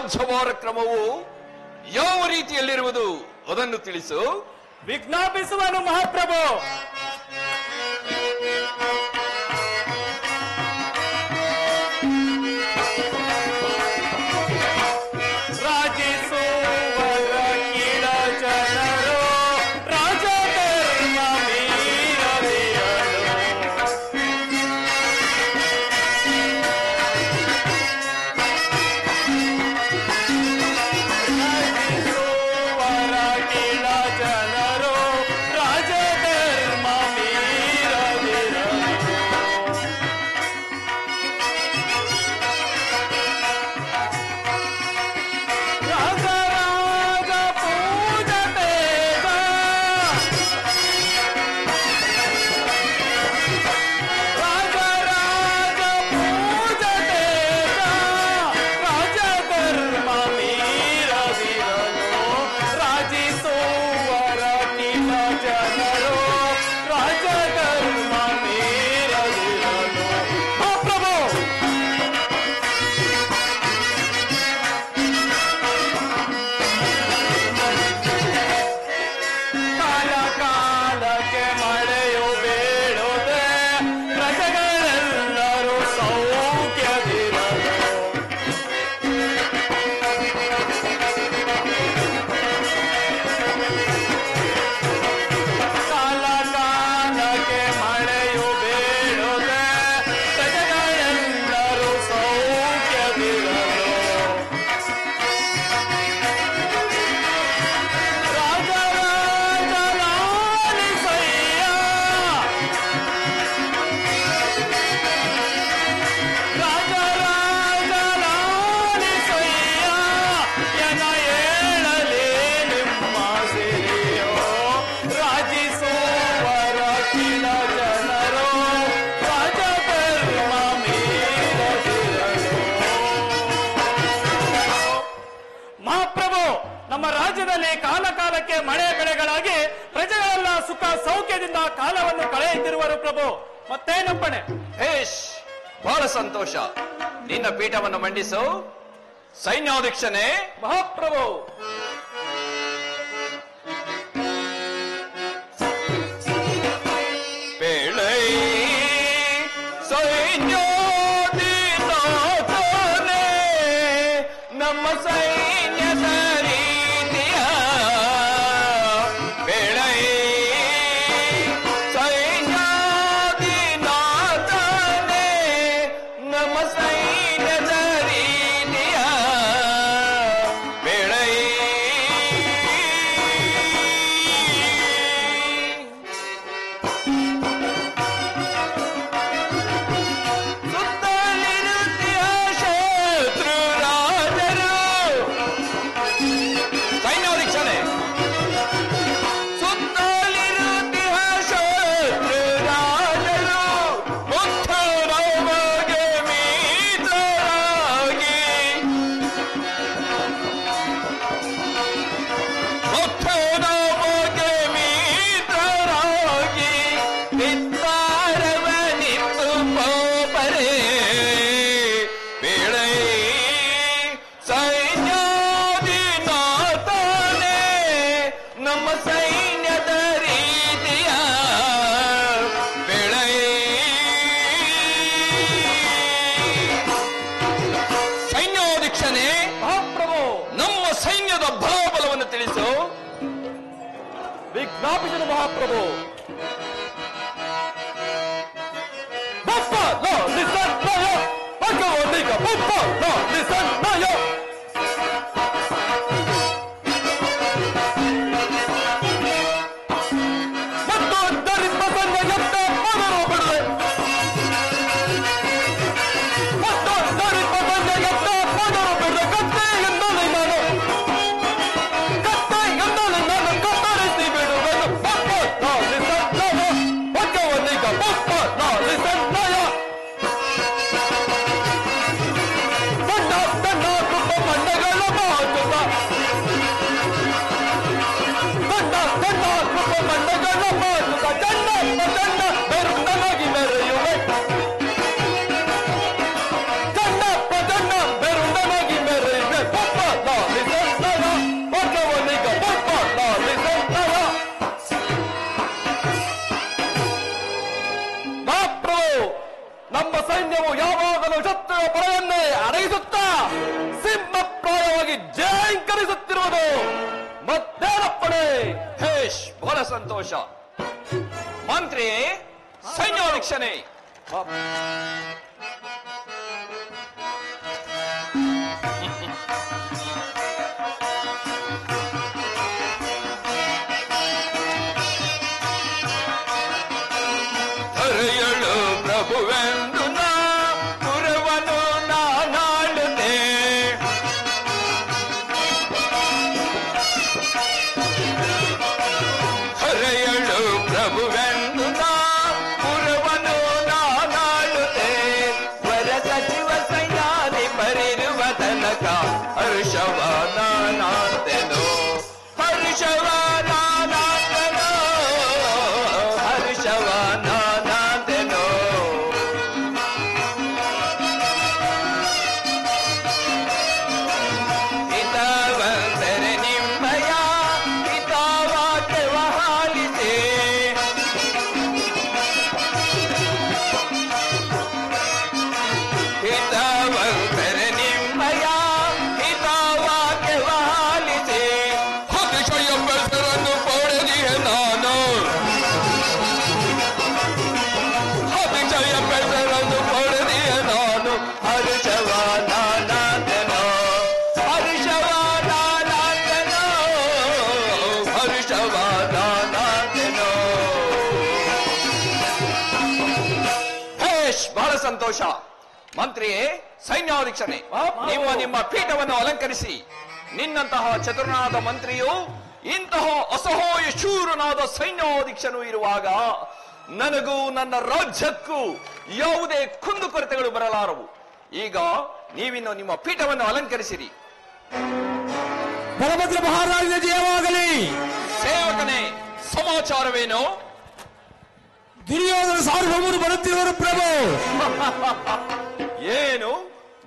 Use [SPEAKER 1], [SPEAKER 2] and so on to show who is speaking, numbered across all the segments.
[SPEAKER 1] ರಾಜ್ಯಭಾರ ಕ್ರಮವು ಯಾವ ರೀತಿಯಲ್ಲಿರುವುದು ಅದನ್ನು ತಿಳಿಸು.
[SPEAKER 2] ವಿಜ್ಞಾಪಿಸುವನು ಮಹಾಪ್ರಭು. ಕಾಲಕಾಲಕ್ಕೆ ಮಳೆ ಬೆಳೆಗಳಾಗಿ ಪ್ರಜೆಗಳೆಲ್ಲ ಸುಖ ಸೌಖ್ಯದಿಂದ ಕಾಲವನ್ನು ಕಳೆಯುತ್ತಿರುವರು ಪ್ರಭು. ಮತ್ತೇನಪ್ಪಣೆ?
[SPEAKER 1] ಹೇಶ್, ಬಹಳ ಸಂತೋಷ. ನಿನ್ನ ಪೀಠವನ್ನು ಮಂಡಿಸು. ಸೈನ್ಯಾಧ್ಯಕ್ಷನೇ.
[SPEAKER 2] ಮಹಾಪ್ರಭು.
[SPEAKER 1] ನಮ್ಮ ಸೈನ್ಯದ ರೀತಿಯ ಬೆಳೆ ಸೈನ್ಯಾಧಿನಾಥನೇ, ನಮ್ಮ ಸೈನ್ಯದ ರೀತಿಯ ಬೆಳೆ
[SPEAKER 2] ವಿಜ್ಞಾಪಿಸಲು ಮಹಾಪ್ರಭು.
[SPEAKER 1] ಸೈನ್ಯವು ಯಾವಾಗಲೂ ಶತ್ರುವ ಪಡೆಯನ್ನೇ ಅಡಗಿಸುತ್ತಾ ಸಿಂಹಪ್ರಾಯವಾಗಿ ಜಯಂಕರಿಸುತ್ತಿರುವುದು ಮತ್ತೇನಪ್ಪಣೆ? ಹೇಶ್, ಬಹಳ ಸಂತೋಷ. ಮಂತ್ರಿ, ಸೈನ್ಯಾಧ್ಯಕ್ಷನೇ, ಧರೆಯಳು ಪ್ರಭುವೆಂದು ನಾ ಪುರವನು ನಾನಾಳುತ್ತೆ. ಧರೆಯಳು ಪ್ರಭುವೆಂದು ನಾ ಪುರವನು ನಾನಾಳುತ್ತೆ. ವರ ಸಚಿವ ಸೈನ್ಯಾಧಿ ಬರಿರುವ ತನಕ ಹರ್ಷವ ನಾನಾಂತೆನೋ, ಹರ್ಷವ ನಾನಾಂತೆನೋ, ಹರ್ಷವ ನಾನಾಂತೆನೋ. ಹಿತವಂತರೆ ನಿಮ್ಮಯ ಹಿತವಾಕ್ಯವ ಹಾಲಿದೆ. ಹಿತವಂತರೆ ನಿಮ್ಮಯ ಹಿತವಾಕ್ಯವ ಹಾಲಿದೆ. ಅತಿಶಯ ಬೆಸರನ್ನು ಪಡೆದಿಯೆ ನಾನು, ಅತಿಶಯ ಬೆಸರನ್ನು ಪಡೆದಿಯೆ ನಾನು. ಹರ್ಷವ ನಾನಾಂತೆನೋ, ಹರ್ಷವ ನಾನಾಂತೆನೋ, ಹರ್ಷವ ನಾನಾಂತೆನೋ. ಹೇಶ್, ಬಹಳ ಸಂತೋಷ. ಮಂತ್ರಿಯೇ, ಸೈನ್ಯಾಧ್ಯಕ್ಷನೇ, ನಿಮ್ಮ ಪೀಠವನ್ನು ಅಲಂಕರಿಸಿ. ನಿನ್ನಂತಹ ಚತುರನಾದ ಮಂತ್ರಿಯು ಇಂತಹ ಅಸಹಾಯ ಶೂರನಾದ ಸೈನ್ಯಾಧ್ಯಕ್ಷನು ಇರುವಾಗ ನನಗೂ ನನ್ನ ರಾಜ್ಯಕ್ಕೂ ಯಾವುದೇ ಕುಂದುಕೊರತೆಗಳು ಬರಲಾರವು. ಈಗ ನೀವಿನ್ನು ನಿಮ್ಮ ಪೀಠವನ್ನು ಅಲಂಕರಿಸಿರಿ.
[SPEAKER 3] ಬಲಭದ್ರ ಮಹಾರಾಜನ ಜಯವಾಗಲಿ.
[SPEAKER 1] ಸೇವಕನೇ, ಸಮಾಚಾರವೇನು?
[SPEAKER 3] ದುರ್ಯೋಧನ ಸಾರ್ವಭೌಮರು ಬರುತ್ತಿರುವರು ಪ್ರಭು.
[SPEAKER 1] ಏನು,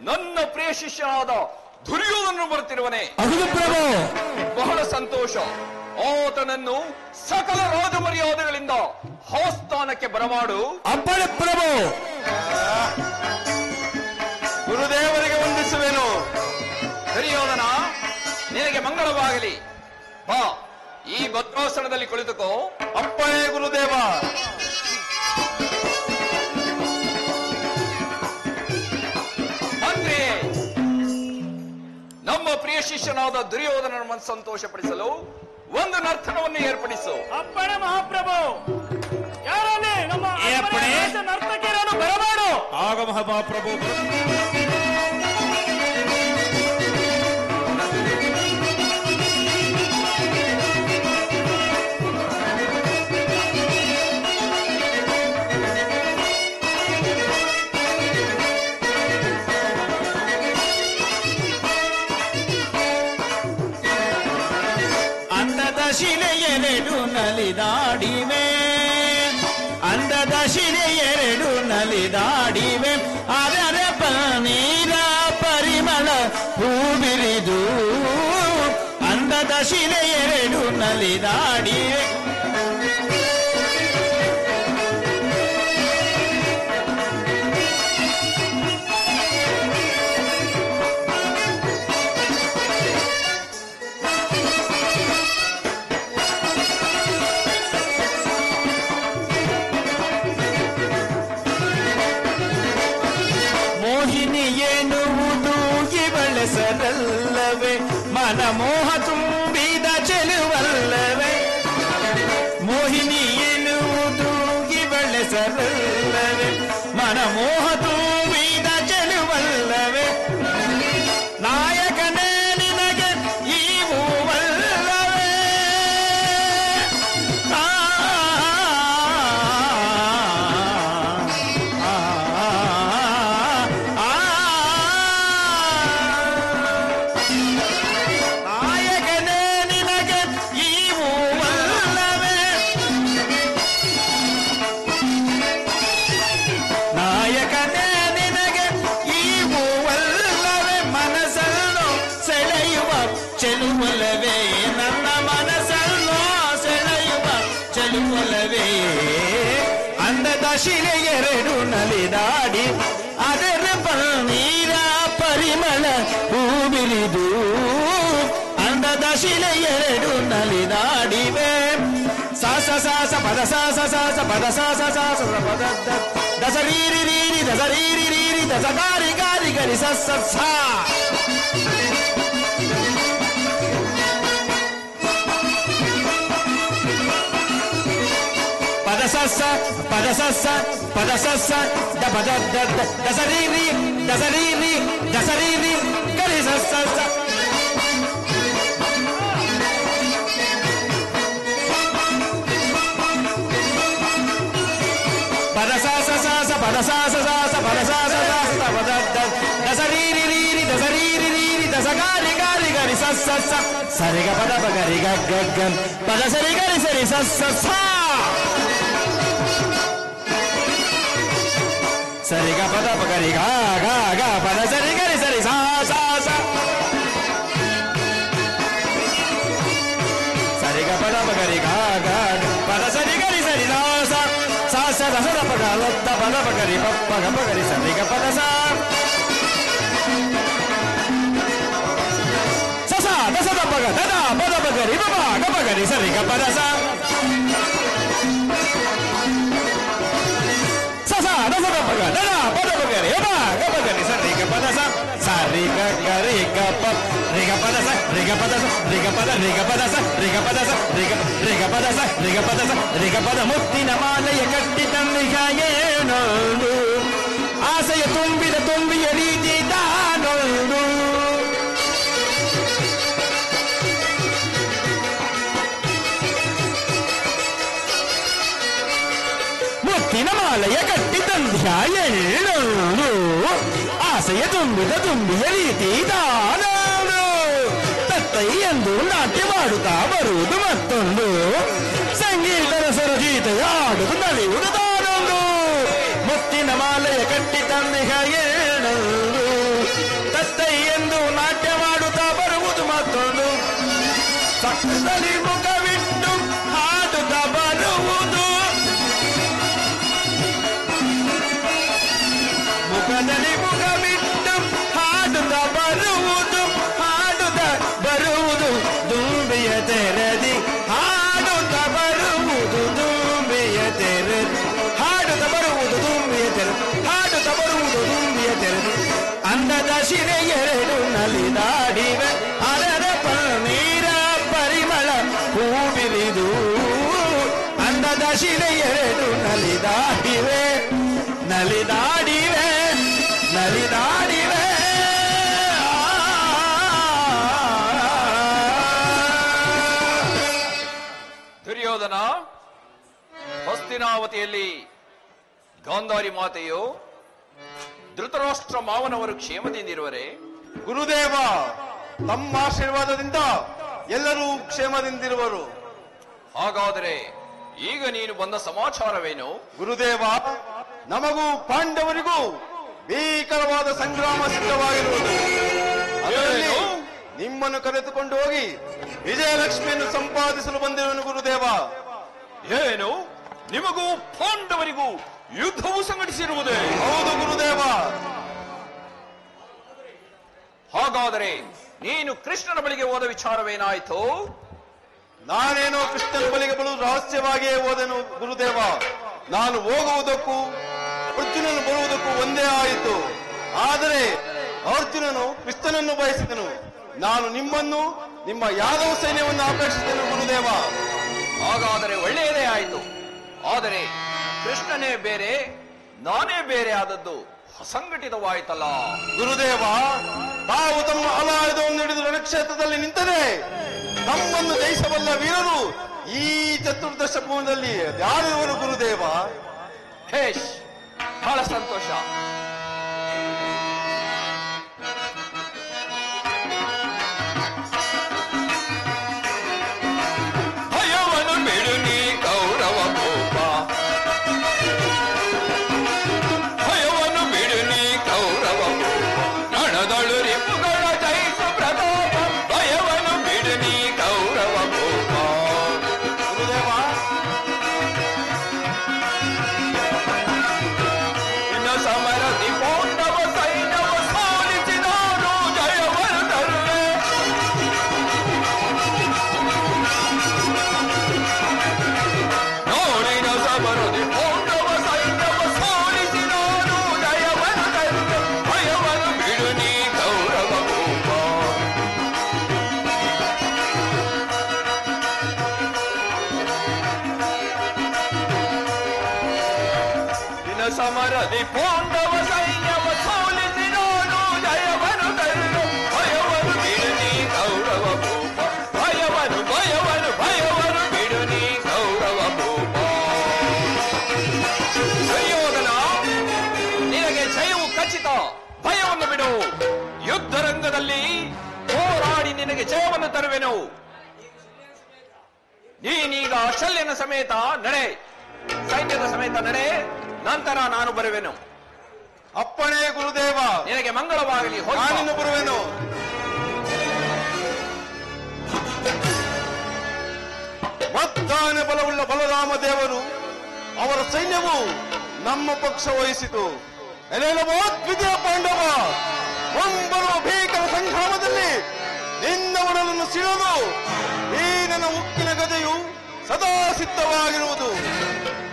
[SPEAKER 1] ನನ್ನ ಪ್ರಿಯ ಶಿಷ್ಯನಾದ ದುರ್ಯೋಧನನು ಬರುತ್ತಿರುವನೇ?
[SPEAKER 3] ಹೌದು ಪ್ರಭು.
[SPEAKER 1] ಬಹಳ ಸಂತೋಷ. ಆತನನ್ನು ಸಕಲ ರಾಜ ಮರ್ಯಾದೆಗಳಿಂದ ಆಸ್ಥಾನಕ್ಕೆ ಬರಮಾಡು.
[SPEAKER 3] ಅಪ್ಪಣೆ ಪ್ರಭು.
[SPEAKER 1] ಗುರುದೇವರಿಗೆ ವಂದಿಸುವೆನು. ದುರ್ಯೋಧನ, ನಿನಗೆ ಮಂಗಳವಾಗಲಿ. ಬಾ, ಈ ಭದ್ರಾಸನದಲ್ಲಿ ಕುಳಿತುಕೋ. ಅಪ್ಪಣೆ ಗುರುದೇವ. ಮಂತ್ರಿ, ನಮ್ಮ ಪ್ರಿಯ ಶಿಷ್ಯನಾದ ದುರ್ಯೋಧನನ ಮನಸ್ಸು ಸಂತೋಷಪಡಿಸಲು ಒಂದು ನರ್ತನವನ್ನು ಏರ್ಪಡಿಸು.
[SPEAKER 2] ಅಪ್ಪಣೆ ಮಹಾಪ್ರಭು. ಯಾರಲ್ಲಿ ನಮ್ಮ
[SPEAKER 3] ಅಪ್ಪಣೆ?
[SPEAKER 2] ನರ್ತಕಿಯರನ್ನು ಬರಮಾಡು.
[SPEAKER 3] ಆಗ ಮಹಾಪ್ರಭು.
[SPEAKER 4] ಅಂದದ ಶಿಲೆ ಎರಡು ನಲಿದಾಡಿವೆ, ಅಂದದ ಶಿಲೆ ಎರಡು ನಲಿದಾಡಿವೆ. ಅದರ ಪನೀರ ಪರಿಮಳ ಹೂಬಿರಿದು, ಅಂದದ ಶಿಲೆ ಎರಡು ನಲಿದಾಡಿವೆ. ಮೋಹಿನಿ ಎನ್ನುವುದು ಇವಳೆಸರಲ್ಲವೇ, ಮನಮೋಹ ತುಂಬಿದ ಚೆಲುವಲ್ಲವೇ. ಮೋಹಿನಿ ಎನ್ನುವುದು ಇವಳೆಸರಲ್ಲವೇ, ಮನಮೋಹ ತುಂಬಿದ ಚೆಲುವಲ್ಲವೇ. ನಾಯಕನೇ ನಿನಗೆ ಈ ಹೂವಲ್ಲವೇ. ನಾಯಕನೇ ನಿನಗೆ ಈ ಹೂವಲ್ಲವೇ. ನಾಯಕನೇ ಶಿಲೆ ಎರಡು ನಲಿದಾಡಿ ಅದರ ನೀರ ಪರಿಮಳ ಹೂಬಿರಿದು ಅಂದದ ಶಿಲೆ ಎರಡು ನಲಿದಾಡಿವೆ ಸಾಸ ಸಾಸ ಪದ ಸಾಸ ಸಾಸ ಪದ ಸಾಸ ಸಾಸ ಪದ ದಸರೀರಿ ರೀರಿ ದಸರೀರಿ ರೀರಿ ದಸ ಗಾರಿ ಗಾರಿ ಗರಿ ಸಸ ಸಾ ಪದ ಸಸ ಪದ ಸಸ ಪದ ಸಸ ದ ಪದ ದಸರೀರಿ ದಸರೀರಿ ದಸರೀರಿ ಗರಿ ಸಸ ಪದ ಸಾಸ ಸಾಸ ಪದ ಸಾಸ ಸಾಸ ಪದ ಸಾಸ ಸಾಸ ಪದ ದಸರೀರಿ ರೀರಿ ದಸರೀರಿ ರೀರಿ ದಸ ಗಾರಿ ಗಾರಿ ಗರಿ ಸಸ ಸರಿಗ ಪದ ಬಗರಿ ಗಗ್ಗನ್ ಪದ ಸರಿ ಗರಿ ಸರಿ ಸಸ ಸರಿಗ ಪದ ಬಗರಿ ಗಾ ಗಾ ಗಾ ಪದ ಸರಿ ಗರಿ ಸರಿ ಸಾ ಸಾ ಸಾ ಸರಿಗ ಪದ ಬಗರಿ ಗಾ ಗಾ ಪದ ಸರಿ ಗರಿ ಸರಿ ಸಾ ಸಾ ಸಾ ಸ ದಸ ದ ಪಗ ಲದ್ದ ಪದ ಬಗರಿ ಪಪ್ಪ ಗ ಬಗರಿ ಸರಿಗ ಪದ ಸಾ ಸ ಸ ದಸ ದ ಪಗ ದದ ಪದ ಬಗರಿ ಪಪ ಗ ಬಗರಿ ಸರಿಗ ಪದ ಸಾ ದಸ ದ ಪಗ ದದ ಪದ ಬಗರಿ ಪಪ ಗ ಬಗರಿ ಸರಿಗ ಪದ ಸಾ ಸರಿ ಗ ಗರಿ ಗ ಪ ರಿಗ ಪದ ಸ ರಿಗ ಪದ ಸ ರಿಗ ಪದ ರಿಗ ಪದ ಸ ರಿಗ ಪದ ಸ ರಿಗ ರಿಗ ಪದ ಸ ರಿಗ ಪದ ಸ ರಿಗ ಪದ ಮುತ್ತಿನ ಮಾಲೆಯ ಕಟ್ಟಿ ತಂದಿಗ ಏನೋಡು ಆಸೆಯ ತುಂಬಿದ ತುಂಬಿಯ ರೀತಿ ತಾನೋಡು ಮುತ್ತಿನ ಮಾಲೆಯ ಕಟ್ಟಿ ತಂದಿಗ ಏನೋಡು ಆಸೆಯ ತುಂಬಿದ ತುಂಬಿಯ ರೀತಿ ತಾನೋಡು ತತ್ತೈ ಎಂದು ನಾಟ್ಯ ಮಾಡುತ್ತಾ ಬರುವುದು ಮತ್ತೊಂದು ಸಂಗೀತದ ಸ್ವರಗೀತ ಆಡುವುದು ನಲಿಯುವುದು ತಾನೊಂದು ಮುತ್ತಿನ ಮಾಲೆಯ ಕಟ್ಟಿ ತಂದಿಗ ಏನೊಂದು ತತ್ತೈ ಎಂದು ನಾಟ್ಯ ಮಾಡುತ್ತಾ ಬರುವುದು ಮತ್ತೊಂದು ಸಕ್ಕದಲ್ಲಿ ಮುಖವಿಟ್ಟು ಹಾಡುತ್ತಾ ಬರುವುದು ಮುಖದಲ್ಲಿ ಮುಖವಿಟ್ಟು ಹಾಡುತ್ತಾ ಬರುವುದು ಹಾಡುತ್ತಾ ಬರುವುದು ದುಂಬಿಯ ತೆರದಿ ಹಾಡುತ್ತಾ ಬರುವುದು ದುಂಬಿಯ ತೆರದಿ ಹಾಡುತ್ತಾ ಬರುವುದು ದುಂಬಿಯ ತೆರದಿ ಹಾಡುತ್ತಾ ಬರುವುದು ದುಂಬಿಯ ತೆರದಿ ಅಂದದ ಶಿಲೆ ಎರಡು ನಲಿದಾಡಿವೆ ಅದರ ನೀರ ಪರಿಮಳ ಹೂಬಿರಿದು ಅಂದದ ಶಿಲೆ ಎರಡು ನಲಿದಾಡಿವೆ ನಲಿದಾಡಿವೆ ನಲಿದಾಡಿವೆ
[SPEAKER 1] ದುರ್ಯೋಧನ, ಹಸ್ತಿನಾವತಿಯಲ್ಲಿ ಗಾಂಧಾರಿ ಮಾತೆಯು ಧೃತರಾಷ್ಟ್ರ ಮಾವನವರು ಕ್ಷೇಮದಿಂದಿರುವರೆ?
[SPEAKER 5] ಗುರುದೇವ, ತಮ್ಮ ಆಶೀರ್ವಾದದಿಂದ ಎಲ್ಲರೂ ಕ್ಷೇಮದಿಂದಿರುವರು.
[SPEAKER 1] ಹಾಗಾದರೆ ಈಗ ನೀನು ಬಂದ ಸಮಾಚಾರವೇನು?
[SPEAKER 5] ಗುರುದೇವ, ನಮಗೂ ಪಾಂಡವರಿಗೂ ಭೀಕರವಾದ ಸಂಗ್ರಾಮ ಸಿದ್ಧವಾಗಿರುವುದು. ಅದರಲ್ಲಿ ನಿಮ್ಮನ್ನು ಕರೆದುಕೊಂಡು ಹೋಗಿ ವಿಜಯಲಕ್ಷ್ಮಿಯನ್ನು ಸಂಪಾದಿಸಲು ಬಂದಿರುವನು ಗುರುದೇವ.
[SPEAKER 1] ಏನು, ನಿಮಗೂ ಪಾಂಡವರಿಗೂ ಯುದ್ಧವು ಸಂಘಟಿಸಿರುವುದೇ?
[SPEAKER 5] ಹೌದು ಗುರುದೇವ.
[SPEAKER 1] ಹಾಗಾದರೆ ನೀನು ಕೃಷ್ಣನ ಬಳಿಗೆ ಹೋದ ವಿಚಾರವೇನಾಯಿತು?
[SPEAKER 5] ನಾನೇನೋ ಕೃಷ್ಣನ ಬಳಿಗೆ ಬಲು ರಹಸ್ಯವಾಗಿಯೇ ಹೋದೆನು ಗುರುದೇವ. ನಾನು ಹೋಗುವುದಕ್ಕೂ ಅರ್ಜುನನು ಬರುವುದಕ್ಕೂ ಒಂದೇ ಆಯಿತು. ಆದರೆ ಅರ್ಜುನನು ಕೃಷ್ಣನನ್ನು ಬಯಸಿದನು. ನಾನು ನಿಮ್ಮನ್ನು, ನಿಮ್ಮ ಯಾದವ ಸೈನ್ಯವನ್ನು ಅಪೇಕ್ಷಿಸಿದೆನು ಗುರುದೇವ.
[SPEAKER 1] ಹಾಗಾದರೆ ಒಳ್ಳೆಯದೇ ಆಯಿತು. ಆದರೆ ಕೃಷ್ಣನೇ ಬೇರೆ, ನಾನೇ ಬೇರೆ ಆದದ್ದು ಅಸಂಘಟಿತವಾಯಿತಲ್ಲ.
[SPEAKER 5] ಗುರುದೇವ, ತಾವು ತಮ್ಮ ಅಲಾಯುಧವನ್ನು ಹಿಡಿದು ರಣಕ್ಷೇತ್ರದಲ್ಲಿ ನಿಂತರೆ ತಮ್ಮನ್ನು ಜಯಿಸಬಲ್ಲ ವೀರರು ಈ ಚತುರ್ದಶ ಭೂಮಿಯಲ್ಲಿ ಯಾರಿರುವರು ಗುರುದೇವ?
[SPEAKER 1] ಹೇಶ್, ಬಹಳ ಸಂತೋಷ. ಭಯವನ್ನು ಬಿಡು ನೀ ಗೌರವ ಕೋಪ, ಭಯವನ್ನು ಬಿಡು ನೀ ಗೌರವ ರಣದಳು ರಿಪುಗಳ ಜಯಿಸು ಪ್ರತಾಪ, ಭಯವನ್ನು ಬಿಡು ನೀ ಗೌರವ ಕೋಪ.
[SPEAKER 5] ಗುರುದೇವ,
[SPEAKER 1] ಈ ಪಾಂಡವ ಸೈನ್ಯವ ಸೋಲಿಸಿ ನೋಡು ಜಯವನ್ನು ತರುಳು ಭಯವನ್ನು ಬಿಡು ನೀ ಗೌರವ ಭೂಪ ಭಯವನ್ನು ಬಿಡು ನೀ ಗೌರವ ಭೂಪ. ದುರ್ಯೋಧನ, ನಿನಗೆ ಜಯವು ಖಚಿತ, ಭಯವನ್ನು ಬಿಡು. ಯುದ್ಧ ರಂಗದಲ್ಲಿ ಹೋರಾಡಿ ನಿನಗೆ ಜಯವನ್ನು ತರುವೆನು. ನೀನೀಗ ಶಲ್ಯನ ಸಮೇತ ನಡೆ, ಸೈನ್ಯದ ಸಮೇತ ನಡೆ, ನಂತರ ನಾನು ಬರುವೆನು.
[SPEAKER 5] ಅಪ್ಪಣೆ ಗುರುದೇವ.
[SPEAKER 1] ನಿನಗೆ ಮಂಗಳವಾಗಲಿ.
[SPEAKER 5] ನಾನಿನ್ನು ಬರುವೆನು. ಮದ್ದಾನ ಬಲವುಳ್ಳ ಬಲರಾಮ ದೇವರು ಅವರ ಸೈನ್ಯವು ನಮ್ಮ ಪಕ್ಷ ವಹಿಸಿತು. ದ್ವಿತೀಯ ಪಾಂಡವ, ಮುಂಬರುವ ಭೀಕರ ಸಂಗ್ರಾಮದಲ್ಲಿ ನಿನ್ನ ಒಡಲನ್ನು ಸಿಳಲು ಈ ನನ್ನ ಉಕ್ಕಿನ ಗದೆಯು ಸದಾ ಸಿದ್ಧವಾಗಿರುವುದು.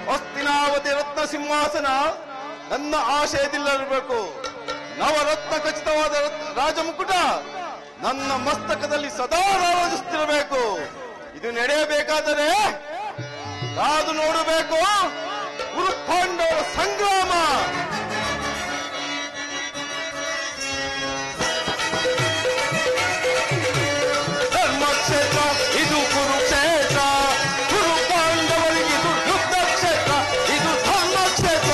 [SPEAKER 5] ಹಸ್ತಿನಾವತಿ ರತ್ನ ಸಿಂಹಾಸನ ನನ್ನ ಆಶಯದಿಲ್ಲದಿರಬೇಕು. ನವರತ್ನ ಖಚಿತವಾದ ರಾಜಮುಕುಟ ನನ್ನ ಮಸ್ತಕದಲ್ಲಿ ಸದಾ ರಾರಾಜಿಸುತ್ತಿರಬೇಕು. ಇದು ನಡೆಯಬೇಕಾದರೆ ಕಾದು ನೋಡಬೇಕು ಗುರು ಪಾಂಡವರ ಸಂಗ್ರಾಮ. ಧರ್ಮಕ್ಷೇತ್ರ ಇದು ಕುರುಕ್ಷೇತ್ರ, ಗುರು ಪಾಂಡವರಿಗೆ ಇದು ಯುದ್ಧ ಕ್ಷೇತ್ರ, ಇದು ಧರ್ಮಕ್ಷೇತ್ರ.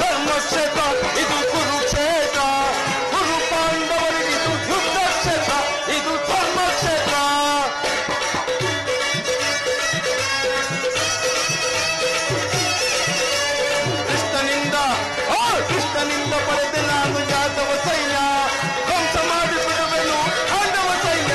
[SPEAKER 5] ಧರ್ಮಕ್ಷೇತ್ರ ಇದು ಕುರುಕ್ಷೇತ್ರ, ಗುರು ಪಾಂಡವರಿಗೆ ಇದು ಯುದ್ಧ ಕ್ಷೇತ್ರ, ಇದು ಧರ್ಮಕ್ಷೇತ್ರ. ಕೃಷ್ಣನಿಂದ ಪಡೆದೆ ನಾನು ಯಾದವ ಸೈನ್ಯ, ಧ್ವಂಸ ಮಾಡಿಬಿಡುವೆನು ಪಾಂಡವ ಸೈನ್ಯ.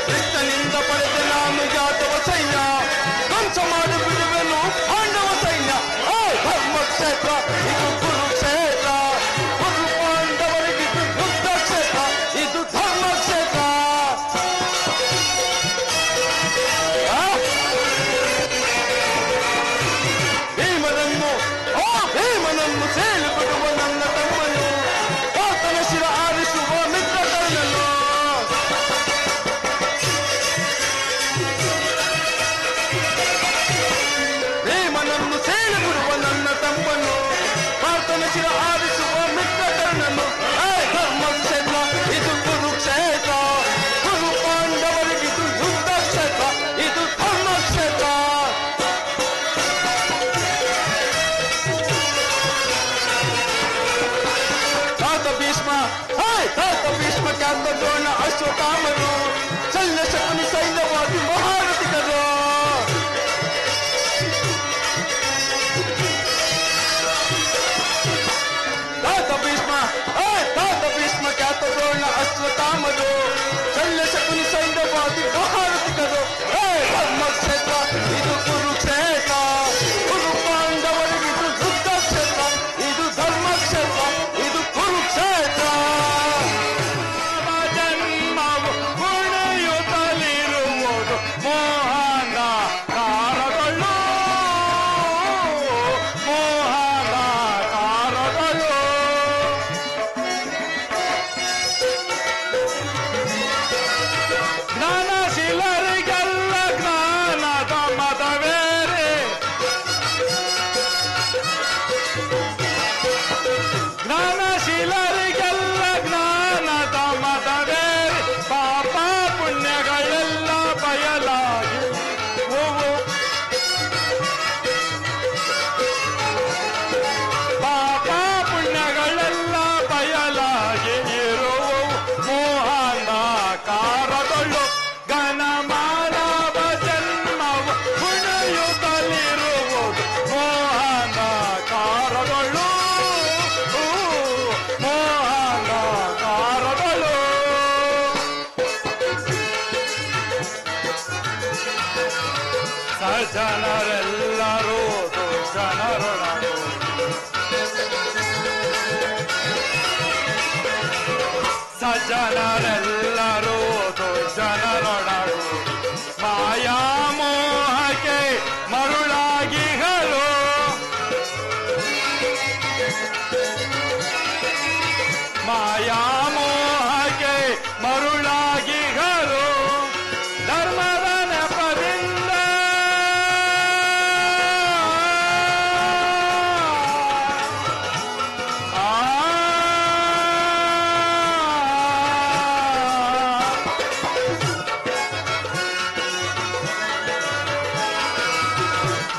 [SPEAKER 5] ಕೃಷ್ಣನಿಂದ ಪಡೆದೆ ನಾನು ಯಾದವ ಸೈನ್ಯ, ಧ್ವಂಸ ಮಾಡಿಬಿಡುವೆನು ಪಾಂಡವ ಸೈನ್ಯ. ಧರ್ಮಕ್ಷೇತ್ರ ಇದು ಕುರುಕ್ಷೇತ್ರ, ಗುರು ಪಾಂಡವರಿಗೆ ಇದು ಯುದ್ಧ ಕ್ಷೇತ್ರ, ಇದು ಧರ್ಮಕ್ಷೇತ್ರ. ಭೀಮನನ್ನು ಸೇರಿಬಿಡುವ ನನ್ನ ತಮ್ಮನು, ಆತನ ಶಿರ ಆರಿಸುವ ಮಿತ್ರಕರ್ಣನು. ಭೀಮನನ್ನು ಸೇರಿಬಿಡುವ ನನ್ನ ತಮ್ಮನು, ಆತನ ಶಿರ ಆರಿಸುವ ಮಿತ್ರಕರ್ಣನು. ಧರ್ಮಕ್ಷೇತ್ರ ಇದು ಕುರುಕ್ಷೇತ್ರ, ಗುರು ಪಾಂಡವರಿಗೆ ಇದು ಯುದ್ಧ ಕ್ಷೇತ್ರ, ಇದು ಧರ್ಮಕ್ಷೇತ್ರ. ತಾತ ಭೀಷ್ಮ ಖ್ಯಾತ ದ್ರೋಣ ಅಶ್ವತ್ಥಾಮರು, ಶಲ್ಯ ಶಕುನಿ ಸೈನ್ಯವಾದಿ ಮಹಾರಥಿಕರು. ತಾತ ಭೀಷ್ಮ ಖ್ಯಾತ ದ್ರೋಣ ಅಶ್ವತ್ಥಾಮರು, ಶಲ್ಯ ಶಕುನಿ ಸೈನ್ಯವಾದಿ ಮಹಾರಥಿಕರು. ಧರ್ಮಕ್ಷೇತ್ರ ಇದು ಕುರುಕ್ಷೇತ್ರ, ಗುರು ಪಾಂಡವರಿಗೆ ಇದು ಯುದ್ಧ ಕ್ಷೇತ್ರ, ಇದು ಧರ್ಮಕ್ಷೇತ್ರ, ಇದು ಕುರುಕ್ಷೇತ್ರ.
[SPEAKER 2] ಜನ್ಮವು ಕುಣಿಯುತ್ತಲಿರುವುದು ಮೋಹನ ಕಾರಗಳು, ಮೋಹನ ಕಾರಗಳು. ಜ್ಞಾನಶೀಲರಿಗೆಲ್ಲ ಜ್ಞಾನದ ಮತವೇರೆ, ಜ್ಞಾನಶೀಲರಿಗೆಲ್ಲ ಜ್ಞಾನದ ಮತವೇರೆ. ಪಾಪ ಪುಣ್ಯಗಳೆಲ್ಲ ಬಯಲಾಗಿ ಹೋಗು, ಪಾಪ ಪುಣ್ಯಗಳೆಲ್ಲ ಬಯಲಾಗಿ ಇರುವು ಮೋಹನ ಕಾರಗಳು. ಘನಮಾನವ ಜನ್ಮವು ಕುಣಿಯುತ್ತಲಿರುವುದು ಮೋಹನ ಕಾರಗಳು, ಮೋಹನ ಕಾರಗಳು. ಸಜ್ಜನರೆಲ್ಲರೂ ದುರ್ಜನರೊಡನೆ, ಸಜ್ಜನರೆಲ್ಲರೂ ದುರ್ಜನರೊಡನೆ ಮಾಯಾಮೋಹಕ್ಕೆ ಮರುಳಾಗಿಗಳು. ಮಾಯಾಮೋಹಕ್ಕೆ ಮರುಳಾಗಿಗರು ಧರ್ಮದ ನೆಪದಿಂದ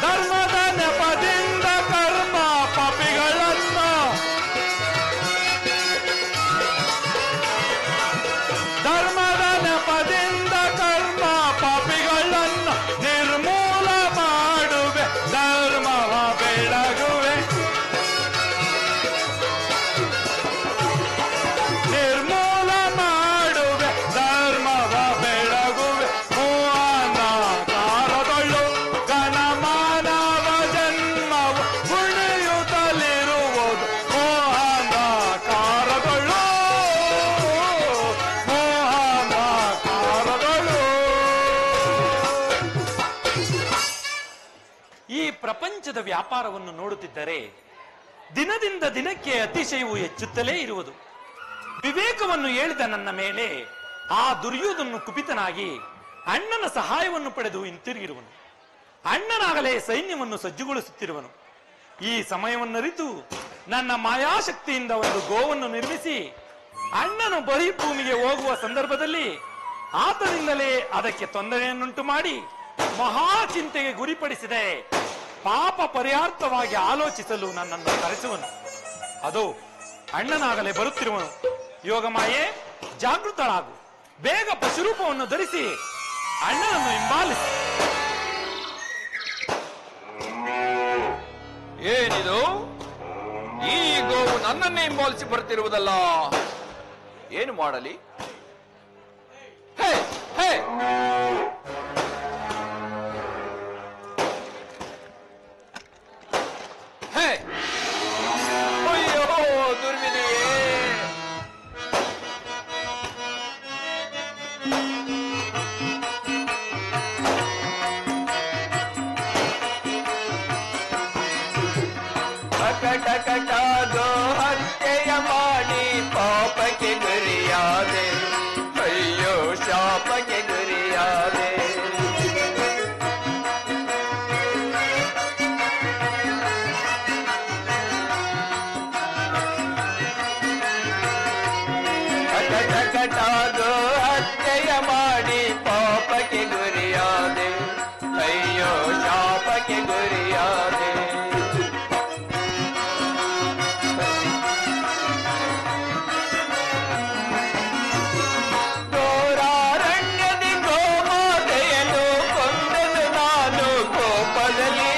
[SPEAKER 2] ಧರ್ಮದ ನೆಪದಿಂದ ಕರ್ಮ ಪಾಪಿಗಳನ್ನು ಧರ್ಮದ ನೆಪದಿಂದ ಕರ್ಮ ಪಾಪಿಗಳನ್ನು ನಿರ್ಮೂಲ ಮಾಡುವೆ ಧರ್ಮವ ಬೆಳಗುವೆ ನಿರ್ಮೂಲ ಮಾಡುವೆ ಧರ್ಮವ ಬೆಳಗುವೆ ಮೋಹನ ಕಾರದೊಳ್ಳು ಘನಮಾನವ ಜನ್ಮವು ಉಳಿಯುತ್ತಲಿರುವುದು ಮೋಹನ ಕಾರದೊಳ್ಳು ಮೋಹನ ಕಾರದೊಳ್ಳು. ಈ ಪ್ರಪಂಚದ ವ್ಯಾಪಾರವನ್ನು ನೋಡುತ್ತಿದ್ದರೆ ದಿನದಿಂದ ದಿನಕ್ಕೆ ಅತಿಶಯವು ಹೆಚ್ಚುತ್ತಲೇ ಇರುವುದು. ವಿವೇಕವನ್ನು ಹೇಳಿದ ನನ್ನ ಮೇಲೆ ಆ ದುರ್ಯೋಧನನು ಕುಪಿತನಾಗಿ ಅಣ್ಣನ ಸಹಾಯವನ್ನು ಪಡೆದು ಹಿಂತಿರುಗಿರುವನು. ಅಣ್ಣನಾಗಲೇ ಸೈನ್ಯವನ್ನು ಸಜ್ಜುಗೊಳಿಸುತ್ತಿರುವನು. ಈ ಸಮಯವನ್ನರಿತು ನನ್ನ ಮಾಯಾಶಕ್ತಿಯಿಂದ ಒಂದು ಗೋವನ್ನು ನಿರ್ಮಿಸಿ ಅಣ್ಣನು ಬರೀ ಭೂಮಿಗೆ ಹೋಗುವ ಸಂದರ್ಭದಲ್ಲಿ ಆತನಿಂದಲೇ ಅದಕ್ಕೆ ತೊಂದರೆಯನ್ನುಂಟು ಮಾಡಿ ಮಹಾಚಿಂತೆಗೆ ಗುರಿಪಡಿಸಿದೆ ಪಾಪ ಪರಿಹಾರ್ಥವಾಗಿ ಆಲೋಚಿಸಲು ನನ್ನನ್ನು ಕರೆಸುವನು. ಅದು ಅಣ್ಣನಾಗಲೇ ಬರುತ್ತಿರುವನು. ಯೋಗಮಾಯೆ, ಜಾಗೃತಳಾಗು, ಬೇಗ ಪಶುರೂಪವನ್ನು ಧರಿಸಿ ಅಣ್ಣನನ್ನು ಹಿಂಬಾಲಿಸಿ.
[SPEAKER 1] ಏನಿದು? ಈ ಗೋವು ನನ್ನನ್ನೇ ಹಿಂಬಾಲಿಸಿ ಬರ್ತಿರುವುದಲ್ಲ. ಏನು ಮಾಡಲಿ? ಹೇ ಹೇ ಹೇ ಅಯ್ಯೋ ದುರ್ವಿಧಿಯೇ! ಅಕಟಕಟಾಗೋ ಹತ್ಯೆಯ ಮಾಡಿ ಪಾಪಕ್ಕೆ ಗುರಿಯಾದೆ, ಅಯ್ಯೋ ಶಾಪಕ್ಕೆ ಗುರಿಯಾದೆ. ಅಕಟಕಟಾಗೋ ಹತ್ಯೆಯ ಮಾಡಿ ಪಾಪಕ್ಕೆ ಗುರಿಯಾದೆ, ಅಯ್ಯೋ ಶಾಪಕ್ಕೆ ಗುರಿಯಾದೆ. ಘೋರಾರಣ್ಯದಿ ಗೋಮಾತೆಯನ್ನು ಕೊಂದೆನು ನಾನು ಕೋಪದಲ್ಲಿ,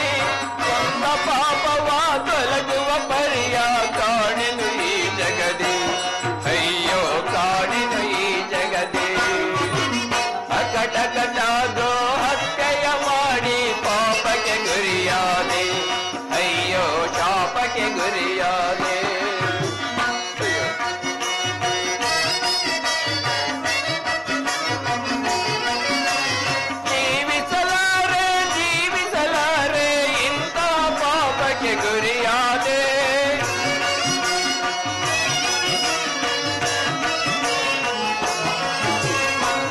[SPEAKER 1] ಕೊಂದ ಪಾಪವ ತೊಲಗುವ ಪರಿಯ ಕಾಣೆನು ಈ ಜಗದಿ, ಅಯ್ಯೋ ಕಾಣೆನು ಈ ಜಗದಿ. ಅಕಟಕಟಾಗೋ ಹತ್ಯೆಯ ಮಾಡಿ ಪಾಪಕ್ಕೆ ಗುರಿಯಾದೆ, ಅಯ್ಯೋ ಶಾಪಕ್ಕೆ ಗುರಿಯಾದೆ. ಜೀವಿಸಲಾರೆ ಜೀವಿಸಲಾರೆ ಇಂಥ ಪಾಪಕ್ಕೆ ಗುರಿಯಾದೆ.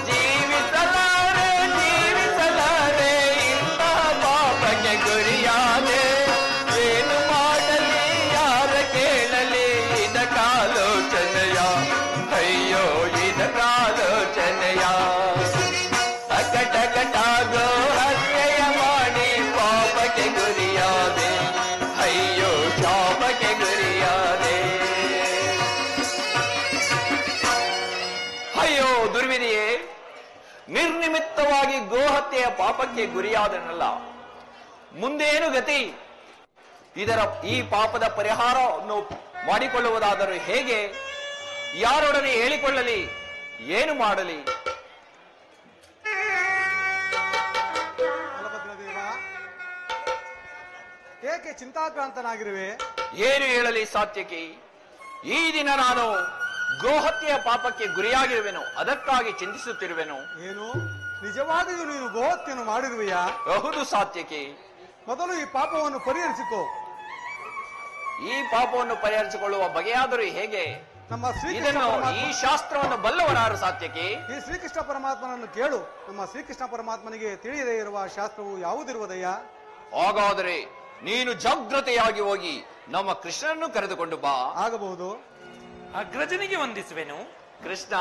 [SPEAKER 1] ಜೀವಿಸಲಾರೆ ಜೀವಿಸಲಾರೆ ಇಂಥ ಪಾಪಕ್ಕೆ ಗುರಿಯಾದೆ. ಏನು ಮಾಡಲಿ ಯಾರ ಕೇಳಲಿ ಇದಕ್ಕಾಲೋಚನೆಯ, ಅಯ್ಯೋ ಇದಕ್ಕಾಲೋಚನೆಯ. ಅಕಟಕಟಾಗೋ ಹತ್ಯೆಯ ಮಾಡಿ ಪಾಪಕ್ಕೆ ಗುರಿಯಾದೆ, ಅಯ್ಯೋ ಶಾಪಕ್ಕೆ ಗುರಿಯಾದೆ. ಅಯ್ಯೋ ದುರ್ವಿಧಿಯೇ! ನಿರ್ನಿಮಿತ್ತವಾಗಿ ಗೋಹತ್ಯೆಯ ಪಾಪಕ್ಕೆ ಗುರಿಯಾದನಲ್ಲ, ಮುಂದೇನು ಗತಿ? ಈ ಪಾಪದ ಪರಿಹಾರವನ್ನು ಮಾಡಿಕೊಳ್ಳುವುದಾದರೂ ಹೇಗೆ? ಯಾರೊಡನೆ ಹೇಳಿಕೊಳ್ಳಲಿ? ಏನು ಮಾಡಲಿ?
[SPEAKER 6] ಬಲಭದ್ರದೇವ, ಏಕೆ ಚಿಂತಾಕ್ರಾಂತನಾಗಿರುವೆ?
[SPEAKER 1] ಏನು ಹೇಳಲಿ ಸಾತ್ಯಕಿ? ಈ ದಿನ ನಾನು ಗೋಹತ್ಯೆಯ ಪಾಪಕ್ಕೆ ಗುರಿಯಾಗಿರುವೆನು, ಅದಕ್ಕಾಗಿ ಚಿಂತಿಸುತ್ತಿರುವೆನು.
[SPEAKER 6] ಏನು ನಿಜವಾಗಿಯೂ ನೀನು ಗೋಹತ್ಯೆಯನ್ನು ಮಾಡಿರುವೆಯಾ?
[SPEAKER 1] ಹೌದು ಸಾತ್ಯಕಿ.
[SPEAKER 6] ಮೊದಲು ಈ ಪಾಪವನ್ನು ಪರಿಹರಿಸಿಕೋ.
[SPEAKER 1] ಈ ಪಾಪವನ್ನು ಪರಿಹರಿಸಿಕೊಳ್ಳುವ ಬಗೆಯಾದರೂ ಹೇಗೆ?
[SPEAKER 6] ನಮ್ಮ ಶ್ರೀಕೃಷ್ಣ
[SPEAKER 1] ಇದನ್ನು ಈ
[SPEAKER 6] ಪರಮಾತ್ಮ
[SPEAKER 1] ಶಾಸ್ತ್ರವನ್ನು ಬಲ್ಲವರಾರು ಸಾತ್ಯಕಿ?
[SPEAKER 6] ಈ ಶ್ರೀಕೃಷ್ಣ ಪರಮಾತ್ಮನನ್ನು ಕೇಳು. ನಮ್ಮ ಶ್ರೀಕೃಷ್ಣ ಪರಮಾತ್ಮನಿಗೆ ತಿಳಿಯದೇ ಇರುವ ಶಾಸ್ತ್ರವು ಯಾವುದಿರುವುದಯ್ಯ?
[SPEAKER 1] ಹಾಗಾದರೆ ನೀನು ಜಾಗೃತೆಯಾಗಿ ಹೋಗಿ ನಮ್ಮ ಕೃಷ್ಣನನ್ನು ಕರೆದುಕೊಂಡು ಬಾ.
[SPEAKER 6] ಆಗಬಹುದು.
[SPEAKER 2] ಅಗ್ರಜನಿಗೆ ವಂದಿಸುವೆನು.
[SPEAKER 1] ಕೃಷ್ಣ,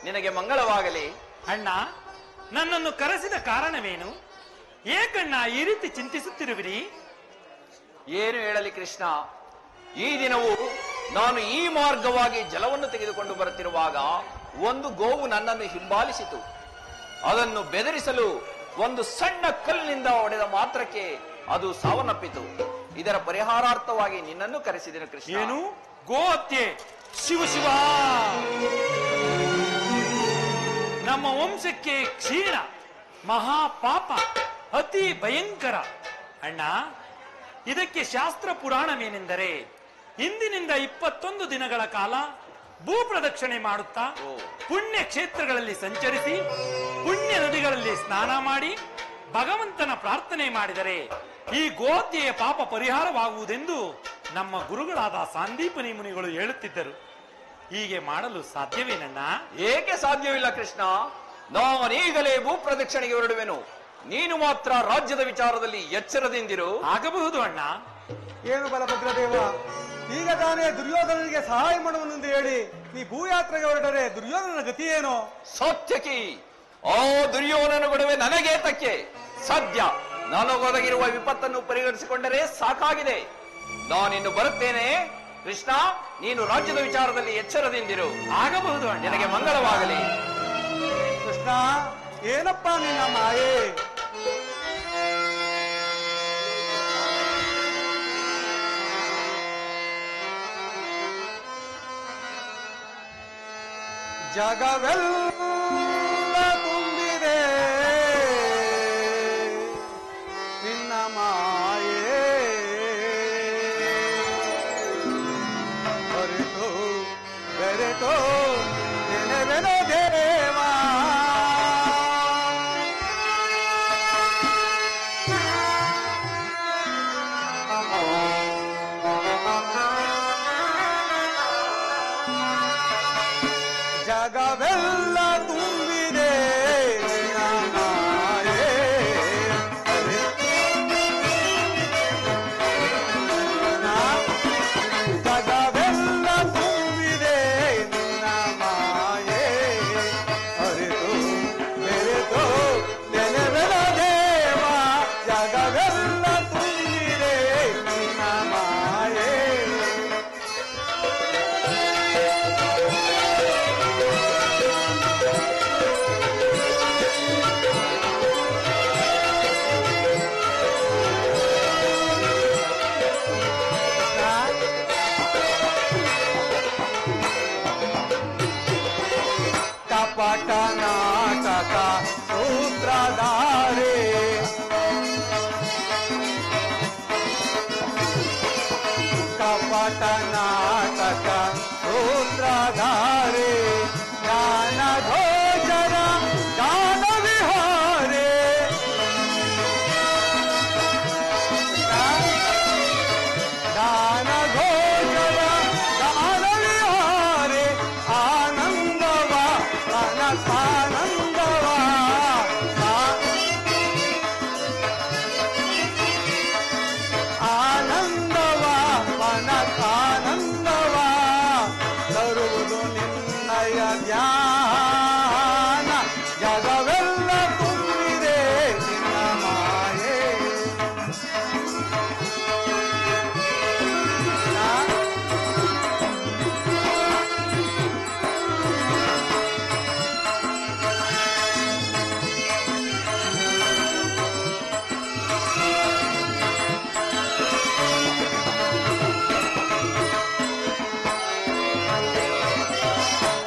[SPEAKER 1] ನಿನಗೆ ಮಂಗಳವಾಗಲಿ.
[SPEAKER 2] ಅಣ್ಣ, ನನ್ನನ್ನು ಕರೆಸಿದ ಕಾರಣವೇನು? ಏಕಣ್ಣ ಈ ರೀತಿ ಚಿಂತಿಸುತ್ತಿರುವಿರಿ?
[SPEAKER 1] ಏನು ಹೇಳಲಿ ಕೃಷ್ಣ, ಈ ದಿನವೂ ನಾನು ಈ ಮಾರ್ಗವಾಗಿ ಜಲವನ್ನು ತೆಗೆದುಕೊಂಡು ಬರುತ್ತಿರುವಾಗ ಒಂದು ಗೋವು ನನ್ನನ್ನು ಹಿಂಬಾಲಿಸಿತು. ಅದನ್ನು ಬೆದರಿಸಲು ಒಂದು ಸಣ್ಣ ಕಲ್ಲಿನಿಂದ ಹೊಡೆದ ಮಾತ್ರಕ್ಕೆ ಅದು ಸಾವನ್ನಪ್ಪಿತು. ಇದರ ಪರಿಹಾರಾರ್ಥವಾಗಿ ನಿನ್ನನ್ನು ಕರೆಸಿದೆನು ಕೃಷ್ಣ.
[SPEAKER 2] ಏನು? ಗೋ ಹತ್ಯೆ? ಶಿವ ಶಿವ! ನಮ್ಮ ವಂಶಕ್ಕೆ ಕ್ಷೀಣ, ಮಹಾಪಾಪ, ಅತಿ ಭಯಂಕರ. ಅಣ್ಣ, ಇದಕ್ಕೆ ಶಾಸ್ತ್ರ ಪುರಾಣವೇನೆಂದರೆ ಇಂದಿನಿಂದ 21 ದಿನಗಳ ಕಾಲ ಭೂಪ್ರದಕ್ಷಿಣೆ ಮಾಡುತ್ತಾ ಪುಣ್ಯ ಕ್ಷೇತ್ರಗಳಲ್ಲಿ ಸಂಚರಿಸಿ ಪುಣ್ಯ ನದಿಗಳಲ್ಲಿ ಸ್ನಾನ ಮಾಡಿ ಭಗವಂತನ ಪ್ರಾರ್ಥನೆ ಮಾಡಿದರೆ ಈ ಗೋಹತ್ಯೆಯ ಪಾಪ ಪರಿಹಾರವಾಗುವುದೆಂದು ನಮ್ಮ ಗುರುಗಳಾದ ಸಾಂದೀಪನಿ ಮುನಿಗಳು ಹೇಳುತ್ತಿದ್ದರು. ಹೀಗೆ ಮಾಡಲು ಸಾಧ್ಯವೇನಣ್ಣ?
[SPEAKER 1] ಏಕೆ ಸಾಧ್ಯವಿಲ್ಲ ಕೃಷ್ಣ. ನಾನೀಗಲೇ ಭೂಪ್ರದಕ್ಷಿಣೆಗೆ ಹೊರಡುವೆನು. ನೀನು ಮಾತ್ರ ರಾಜ್ಯದ ವಿಚಾರದಲ್ಲಿ ಎಚ್ಚರದಿಂದಿರು.
[SPEAKER 2] ಆಗಬಹುದು ಅಣ್ಣ.
[SPEAKER 6] ಏನು ಬಲಭದ್ರದೇವ, ಈಗ ತಾನೇ ದುರ್ಯೋಧನನಿಗೆ ಸಹಾಯ ಮಾಡುವನೆಂದು ಹೇಳಿ ನೀ ಭೂಯಾತ್ರೆಗೆ ಹೊರಟರೆ ದುರ್ಯೋಧನನ ಗತಿ ಏನು?
[SPEAKER 1] ಸತ್ಯಕಿ, ಆ ದುರ್ಯೋಧನ ಗೊಡವೆ ನನಗೆ ತಕ್ಕೆ. ಸದ್ಯ ನನಗೊದಗಿರುವ ವಿಪತ್ತನ್ನು ಪರಿಗಣಿಸಿಕೊಂಡರೆ ಸಾಕಾಗಿದೆ. ನಾನಿನ್ನು ಬರುತ್ತೇನೆ. ಕೃಷ್ಣ, ನೀನು ರಾಜ್ಯದ ವಿಚಾರದಲ್ಲಿ ಎಚ್ಚರದಿಂದಿರು.
[SPEAKER 2] ಆಗಬಹುದು ಅಣ್ಣ.
[SPEAKER 1] ನಿನಗೆ ಮಂಗಳವಾಗಲಿ.
[SPEAKER 6] ಕೃಷ್ಣ, ಏನಪ್ಪ ನಿನ್ನ ಮಾಯೆ? ಜಗವೆಲ್ಲ ತುಂಬಿದೆ ನಿನ್ನ ಮಾಯೆ, ಹೊರತು ಬೆರೆತು ನೆನೆವೆನು ದೇವಾ. ಜಗವೆಲ್ಲ ತುಂಬಿದೆ ನಿನ್ನ ಮಾಯೆ, ಜಗವೆಲ್ಲ ತುಂಬಿದೆ ನಿನ್ನ ಮಾಯೆ, ಅರಿತು ಬೆರೆತು ನೆನೆವೆನ ದೇವ. ಜಗವೆಲ್ಲ ತುಂಬಿದೆ ನಿನ್ನ ಮಾಯೆ. ಕಪಟ ನಾಟಕ ಸೂತ್ರಧಾರೆ, ಕಪಟ ನಾಟಕ ಸೂತ್ರಧಾರೆ, ಜ್ಞಾನ ಘೋಷರ ಜ್ಞಾನ ವಿಹಾರೆ, ಜ್ಞಾನ ಘೋಷರ ಜ್ಞಾನ ವಿಹಾರೆ, ಆನಂದವ ಅನಸಾನಂದವ, ಆನಂದವ ಅನಸಾನಂದವ ತರುವುದು ನಿನ್ನಯ ಧ್ಯಾನ. ಜಗವೆಲ್ಲ ತುಂಬಿದೆ ನಿನ್ನ ಮಾಯೆ.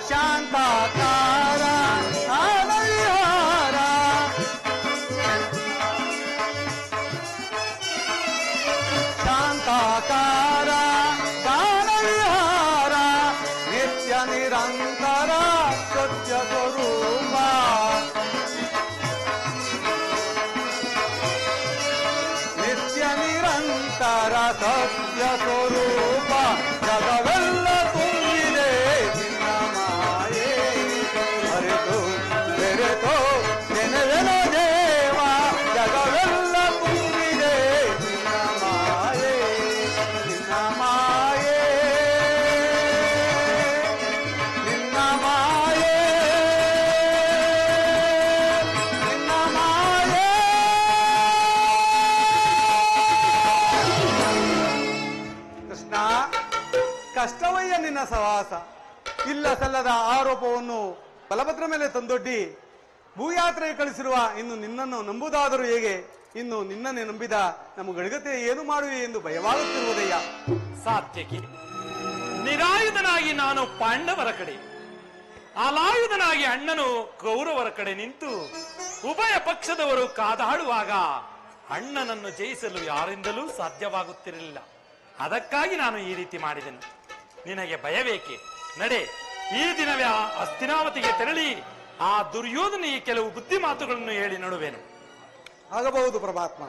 [SPEAKER 6] ಶಾಂತಾಕಾರ ಆನವಿಹಾರ, ಶಾಂತಾಕಾರ ಗಾನವಿಹಾರ, ನಿತ್ಯ ನಿರಂತರ ಸತ್ಯ ಸ್ವರೂಪ, ನಿತ್ಯ ನಿರಂತರ ಸತ್ಯ ಸ್ವರೂಪ. ಜಗವೆಲ್ಲ ತುಂಬಿದೆ ಎಲ್ಲಿಯ ನಿನ್ನ ಸಹವಾಸ? ಇಲ್ಲ ಸಲ್ಲದ ಆರೋಪವನ್ನು ಬಲಭದ್ರ ಮೇಲೆ ತಂದೊಡ್ಡಿ ಭೂಯಾತ್ರೆಗೆ ಕಳಿಸಿರುವ ಇನ್ನು ನಿನ್ನನ್ನು ನಂಬುವುದಾದರೂ ಹೇಗೆ? ಇನ್ನು ನಿನ್ನನ್ನೇ ನಂಬಿದ ನಮ್ಮ ಗಣಗತೆ ಏನು ಮಾಡುವೆ ಎಂದು ಭಯವಾಗುತ್ತಿರುವುದಯ್ಯ.
[SPEAKER 2] ಸಾತ್ಯಕಿ, ನಿರಾಯುಧನಾಗಿ ನಾನು ಪಾಂಡವರ ಕಡೆ, ಅಲಾಯುಧನಾಗಿ ಅಣ್ಣನು ಕೌರವರ ಕಡೆ ನಿಂತು ಉಭಯ ಪಕ್ಷದವರು ಕಾದಾಡುವಾಗ ಅಣ್ಣನನ್ನು ಜಯಿಸಲು ಯಾರಿಂದಲೂ ಸಾಧ್ಯವಾಗುತ್ತಿರಲಿಲ್ಲ. ಅದಕ್ಕಾಗಿ ನಾನು ಈ ರೀತಿ ಮಾಡಿದೆನು. ನಿನಗೆ ಭಯವೇಕೆ? ನಡೆ, ಈ ದಿನವೇ ಹಸ್ತಿನಾವತಿಗೆ ತೆರಳಿ ಆ ದುರ್ಯೋಧನಿಗೆ ಕೆಲವು ಬುದ್ಧಿ ಮಾತುಗಳನ್ನು ಹೇಳಿ ನೋಡುವೆನು.
[SPEAKER 6] ಆಗಬಹುದು ಪ್ರಭಾತ್ಮ.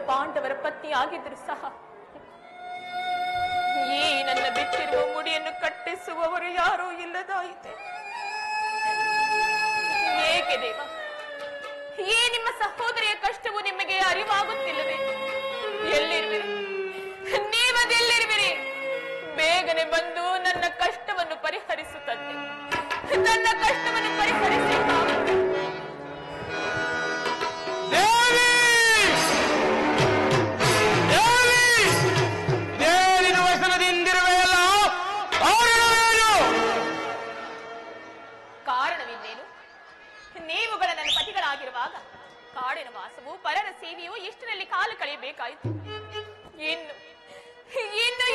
[SPEAKER 7] ಪಾಂಡವರ ಪತ್ನಿ ಆಗಿದ್ರು ಸಹ ಈ ನನ್ನ ಬಿಟ್ಟಿರುವ ಮುಡಿಯನ್ನು ಕಟ್ಟಿಸುವವರು ಯಾರೂ ಇಲ್ಲದಾಯಿತೆ. ಏಕೆ ದೇವ, ಈ ನಿಮ್ಮ ಸಹೋದರಿಯ ಕಷ್ಟವು ನಿಮಗೆ ಅರಿವಾಗುತ್ತಿಲ್ಲವೇ? ಎಲ್ಲಿರುವಿರಿ? ನೀವದೆಲ್ಲಿರುವಿರಿ? ಬೇಗನೆ ಬಂದು ನನ್ನ ಕಷ್ಟವನ್ನು ಪರಿಹರಿಸುತ್ತದೆ. ನನ್ನ ಕಷ್ಟವನ್ನು ಪರಿಹರಿಸಿ. ಕಾರಣವಿದ್ದೇನು? ನೀವುಗಳ ನನ್ನ ಪತಿಗಳಾಗಿರುವಾಗ ಕಾಡಿನ ವಾಸವು ಪರರ ಸೇವೆಯು ಎಷ್ಟರಲ್ಲಿ ಕಾಲು ಕಳೆಯಬೇಕಾಯಿತು. ಇನ್ನು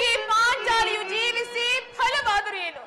[SPEAKER 7] ಈ ಪಾಂಚಾಲಿಯು ಜೀವಿಸಿ ಫಲವಾದರೂ ಏನು?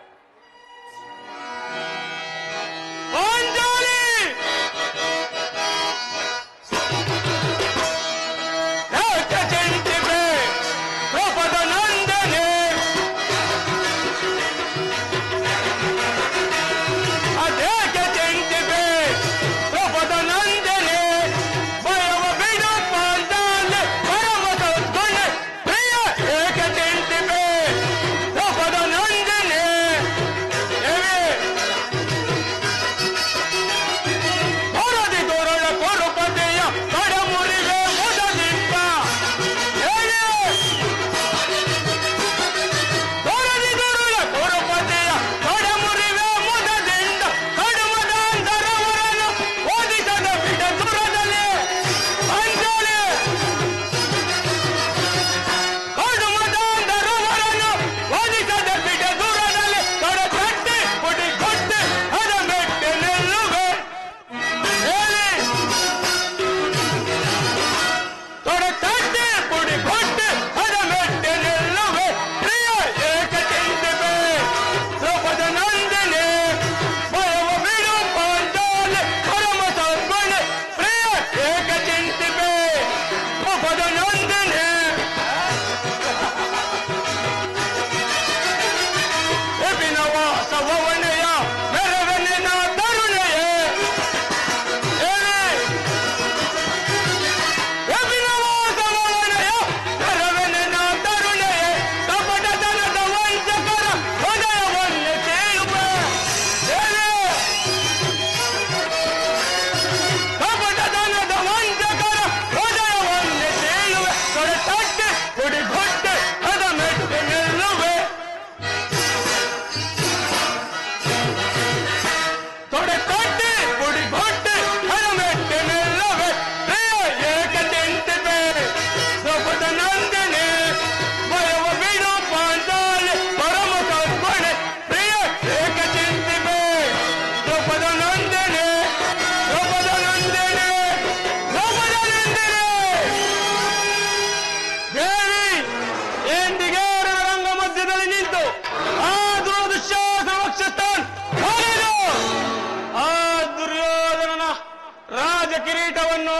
[SPEAKER 5] ಕಿರೀಟವನ್ನು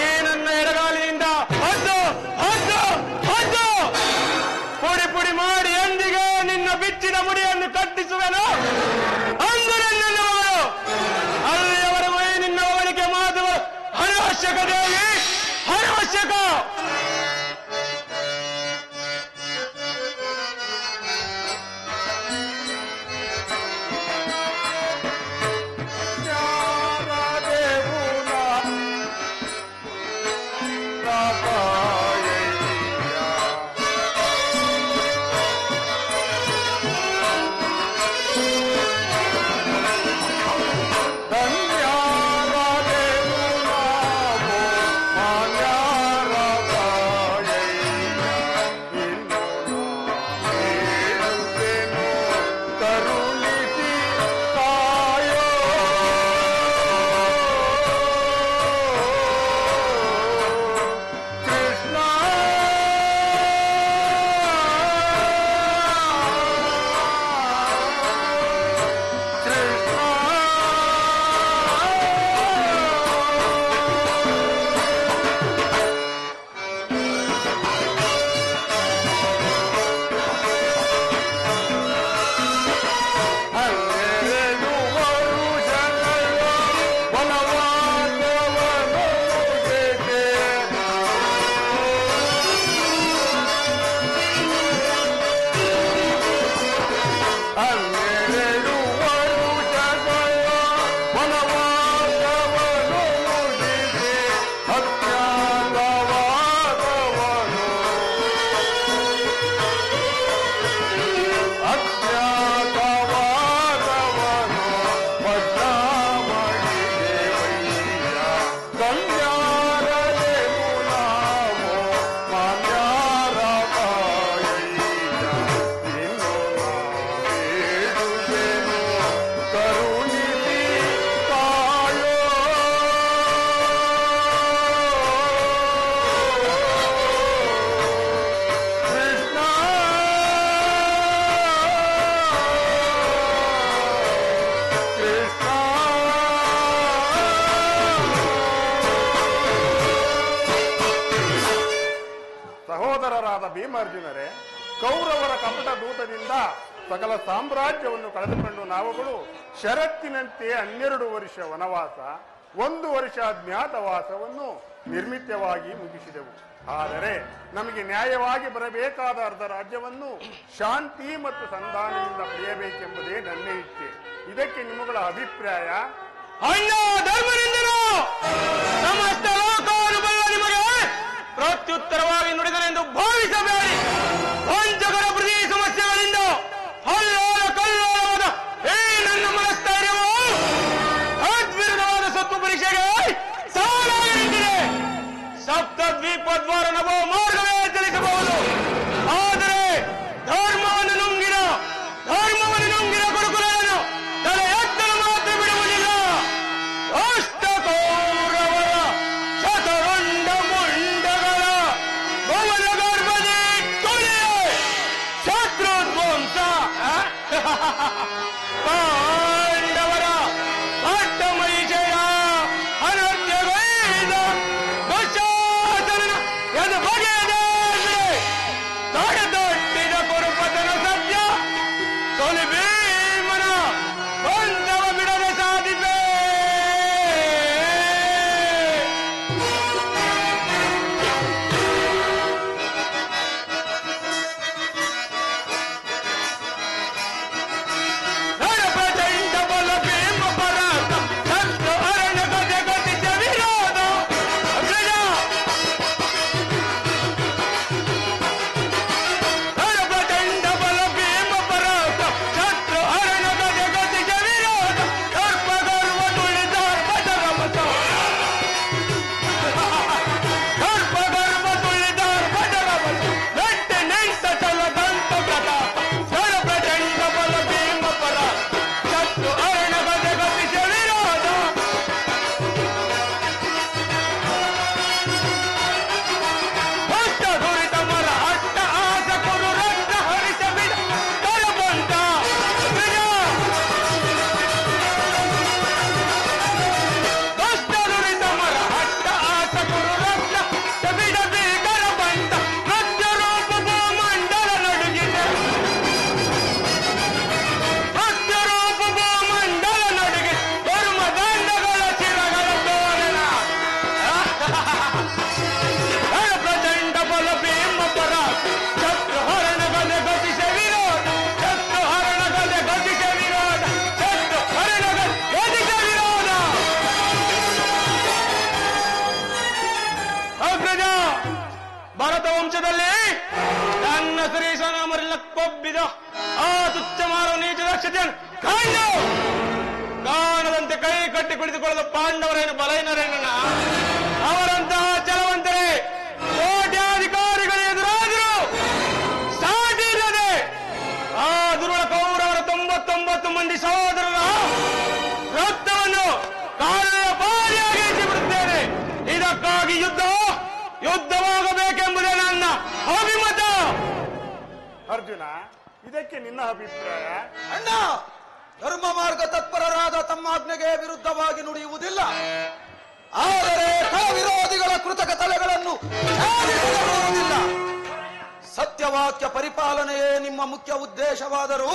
[SPEAKER 5] ಈ ನನ್ನ ಎಡಗಾಲಿಯಿಂದ ಪುಡಿ ಪುಡಿ ಮಾಡಿ ಎಂದಿಗೆ ನಿನ್ನ ಬಿಚ್ಚಿದ ಮುಡಿಯನ್ನು ಕಟ್ಟಿಸುವೆನು. ಅಂದು ನನ್ನವರು ಅಲ್ಲಿಯವರೆಗೂ ನಿನ್ನ ಅವಳಿಗೆ ಮಾತು ಅನವಶ್ಯಕ ದೇವಿ, ಅನವಶ್ಯಕ.
[SPEAKER 8] ಭೀಮಾರ್ಜುನರೇ, ಕೌರವರ ಕಪಟ ದೂತದಿಂದ ಸಕಲ ಸಾಮ್ರಾಜ್ಯವನ್ನು ಕಳೆದುಕೊಂಡು ನಾವುಗಳು ಷರತ್ತಿನಂತೆ 12 ವರ್ಷ ವನವಾಸ, 1 ವರ್ಷ ಅಜ್ಞಾತವಾಸವನ್ನು ನಿರ್ಮಿತವಾಗಿ ಮುಗಿಸಿದೆವು. ಆದರೆ ನಮಗೆ ನ್ಯಾಯವಾಗಿ ಬರಬೇಕಾದ ಅರ್ಧ ರಾಜ್ಯವನ್ನು ಶಾಂತಿ ಮತ್ತು ಸಂಧಾನದಿಂದ ಪಡೆಯಬೇಕೆಂಬುದೇ ನನ್ನ ಇಚ್ಛೆ. ಇದಕ್ಕೆ ನಿಮ್ಮಗಳ ಅಭಿಪ್ರಾಯ?
[SPEAKER 5] ಅಣ್ಣ ಧರ್ಮನಿಂದನು ಸಮಸ್ತ ಲೋಕವನ್ನು ನಿಮಗೆ ಪ್ರತ್ಯುತ್ತರವಾಗಿ ನುಡಿದನೆಂದು ಭಾವಿಸಬೇಡಿ. ಪಂಚಕರ ಪ್ರತಿ ಸಮಸ್ಯೆಗಳಿಂದ ಹಲ್ಲಾದ ಕಲ್ಲಾದ ಈ ನನ್ನ ಮನಸ್ಥೈರ್ಯವು ಅದ್ವಿರುದ್ಧವಾದ ಸತ್ತು ಪರೀಕ್ಷೆಗೆ ಸಾಲಾಗಿ ನಿಂತಿದೆ. ಸಪ್ತದ್ವೀಪದ್ವಾರ ನಭೋ ಮಾರ್ಗವೇ ಚಲಿಸಬಹುದು. ಆದರೆ ಧರ್ಮವನ್ನು ನುಂಗಿನ ಗುರುಕುಲವನ್ನು ತಲೆ ಎತ್ತಲು ಮಾತ್ರ ಬಿಡುವುದಿಲ್ಲ. ಅಷ್ಟಕೌರವರ ಶತರುಂಡ ಮುಂಡಗಳ ಭವನ ಗರ್ಭದಿ ತುಳಿಯೇ ಶತ್ರುಧ್ವಂಸ ಪಾಂಡವರ ಪಟ್ಟಮೈಷಯ ಅನತ್ಯಗೈದ ದುಶ್ಯಾಸನನ ಎದು ಬಗೆಯದೆ ತಡೆದೊಟ್ಟಿದ ಕುರುಪತನ ಸತ್ಯ ತೊಲಿ ಭೀಮನ ಬಂಧವ ಬಿಡದೆ ಸಾಧಿಸೆ. ನರಪ್ರಚಂಡ ಬಲ ಭೀಮ ಪರಾಕ್ರಮ ಶತ್ರು ಅರಣ್ಯ ಗಜ ಗತಿಜ ವಿರೋಧ ಅಗ್ರಜ. ನರಪ್ರಚಂಡ ಬಲ ಭೀಮ ಪರಾಕ್ರಮ ಶತ್ರು ಅರಣ್ಯ ಗಜ ಗತಿಜ ವಿರೋಧ ದರ್ಪ ಗರ್ವ ತುಳಿದಾರ್ ಭಜರಮತ. ದರ್ಪ ಗರ್ವ ತುಳಿದಾರ್ ಭಜರಮತ ನೆಟ್ಟೆ ನೆಂಟ ಚಲದಂತ ಪ್ರತಾಪ. ನರಪ್ರಚಂಡ ಬಲ ಭೀಮ ಪರಾಕ್ರಮ ಶತ್ರು ಅರಣ್ಯ ಗಜ ಗತಿಜ ವಿರೋಧ. ಭಕ್ತ ದುರಿತ ಮರ ಅಟ್ಟ ಆಸ ಕುರು ರಕ್ತ ಹರಿಸ ಬಿಡ ಕಳಬಂತ ವಿಜಯ. ಭಕ್ತ ದುರಿತ ಮರ ಅಟ್ಟ ಆಸ ಕುರು ರಕ್ತ ಬಿಡ ಬೀಗರ ಬಂತ ನೃತ್ಯ ರೂಪ ಭೂಮಂಡಲ ನಡುಗಿದೆ. ನೃತ್ಯ ರೂಪ ಭೂಮಂಡಲ ನಡುಗೆ ಧರ್ಮ ದಂಡಗಳ ಚಿರಗಳ ತೋರಣ. ಪ್ರಚಂಡ ಬಲ ಭೀಮ ಪರ ಶತ್ರು ಹರಣ ಗದೆ ಗತಿಸ ವಿರೋಧ. ಶತ್ರು ಹರಣ ಗದೆ ಗತಿಸ ವಿರೋಧ. ಶತ್ರು ಹರಣ ಗತಿಸ ವಿರೋಧ. ಅಗ್ರಜ, ಭರತ ವಂಶದಲ್ಲಿ ನನ್ನ ಶ್ರೀಸನಾಮರೆಲ್ಲ ಕೊಬ್ಬಿದ ಆ ತುಚ್ಛ ಮಾನವ ನೀಚ ದಕ್ಷತೆಯನ್ನು ಕಾಣದಂತೆ ಕೈ ಕಟ್ಟಿ ಕುಳಿತುಕೊಳ್ಳದ ಪಾಂಡವರೇನು ಬಲೈನರೇನ ಅವರಂತಹ ಚಲವಂತರೇ ಕೋಟ್ಯಾಧಿಕಾರಿಗಳು ಎದುರಾದರು ಸಾಟಿ ಇಲ್ಲದೆ ಆ ದುರುಳ ಕೌರವರ 99 ಮಂದಿ ಸಹೋದರರ ರಕ್ತವನ್ನು ಕಾಲುವೆ ಪಾರಿಯಾಗಿ ಬಿಡುತ್ತೇನೆ. ಇದಕ್ಕಾಗಿ ಯುದ್ಧವಾಗಬೇಕೆಂಬುದೇ ನನ್ನ ಅಭಿಮತ.
[SPEAKER 8] ಅರ್ಜುನ, ಇದಕ್ಕೆ ನಿನ್ನ ಅಭಿಪ್ರಾಯ?
[SPEAKER 9] ಅಣ್ಣ, ಧರ್ಮ ಮಾರ್ಗ ತತ್ಪರರಾದ ತಮ್ಮ ಆಜ್ಞೆಗೆ ವಿರುದ್ಧವಾಗಿ ನುಡಿಯುವುದಿಲ್ಲ. ಆದರೆ ವಿರೋಧಿಗಳ ಕೃತಕ ತಲೆಗಳನ್ನು ಛೇದಿಸಲು ಸತ್ಯವಾಕ್ಯ ಪರಿಪಾಲನೆಯೇ ನಿಮ್ಮ ಮುಖ್ಯ ಉದ್ದೇಶವಾದರೂ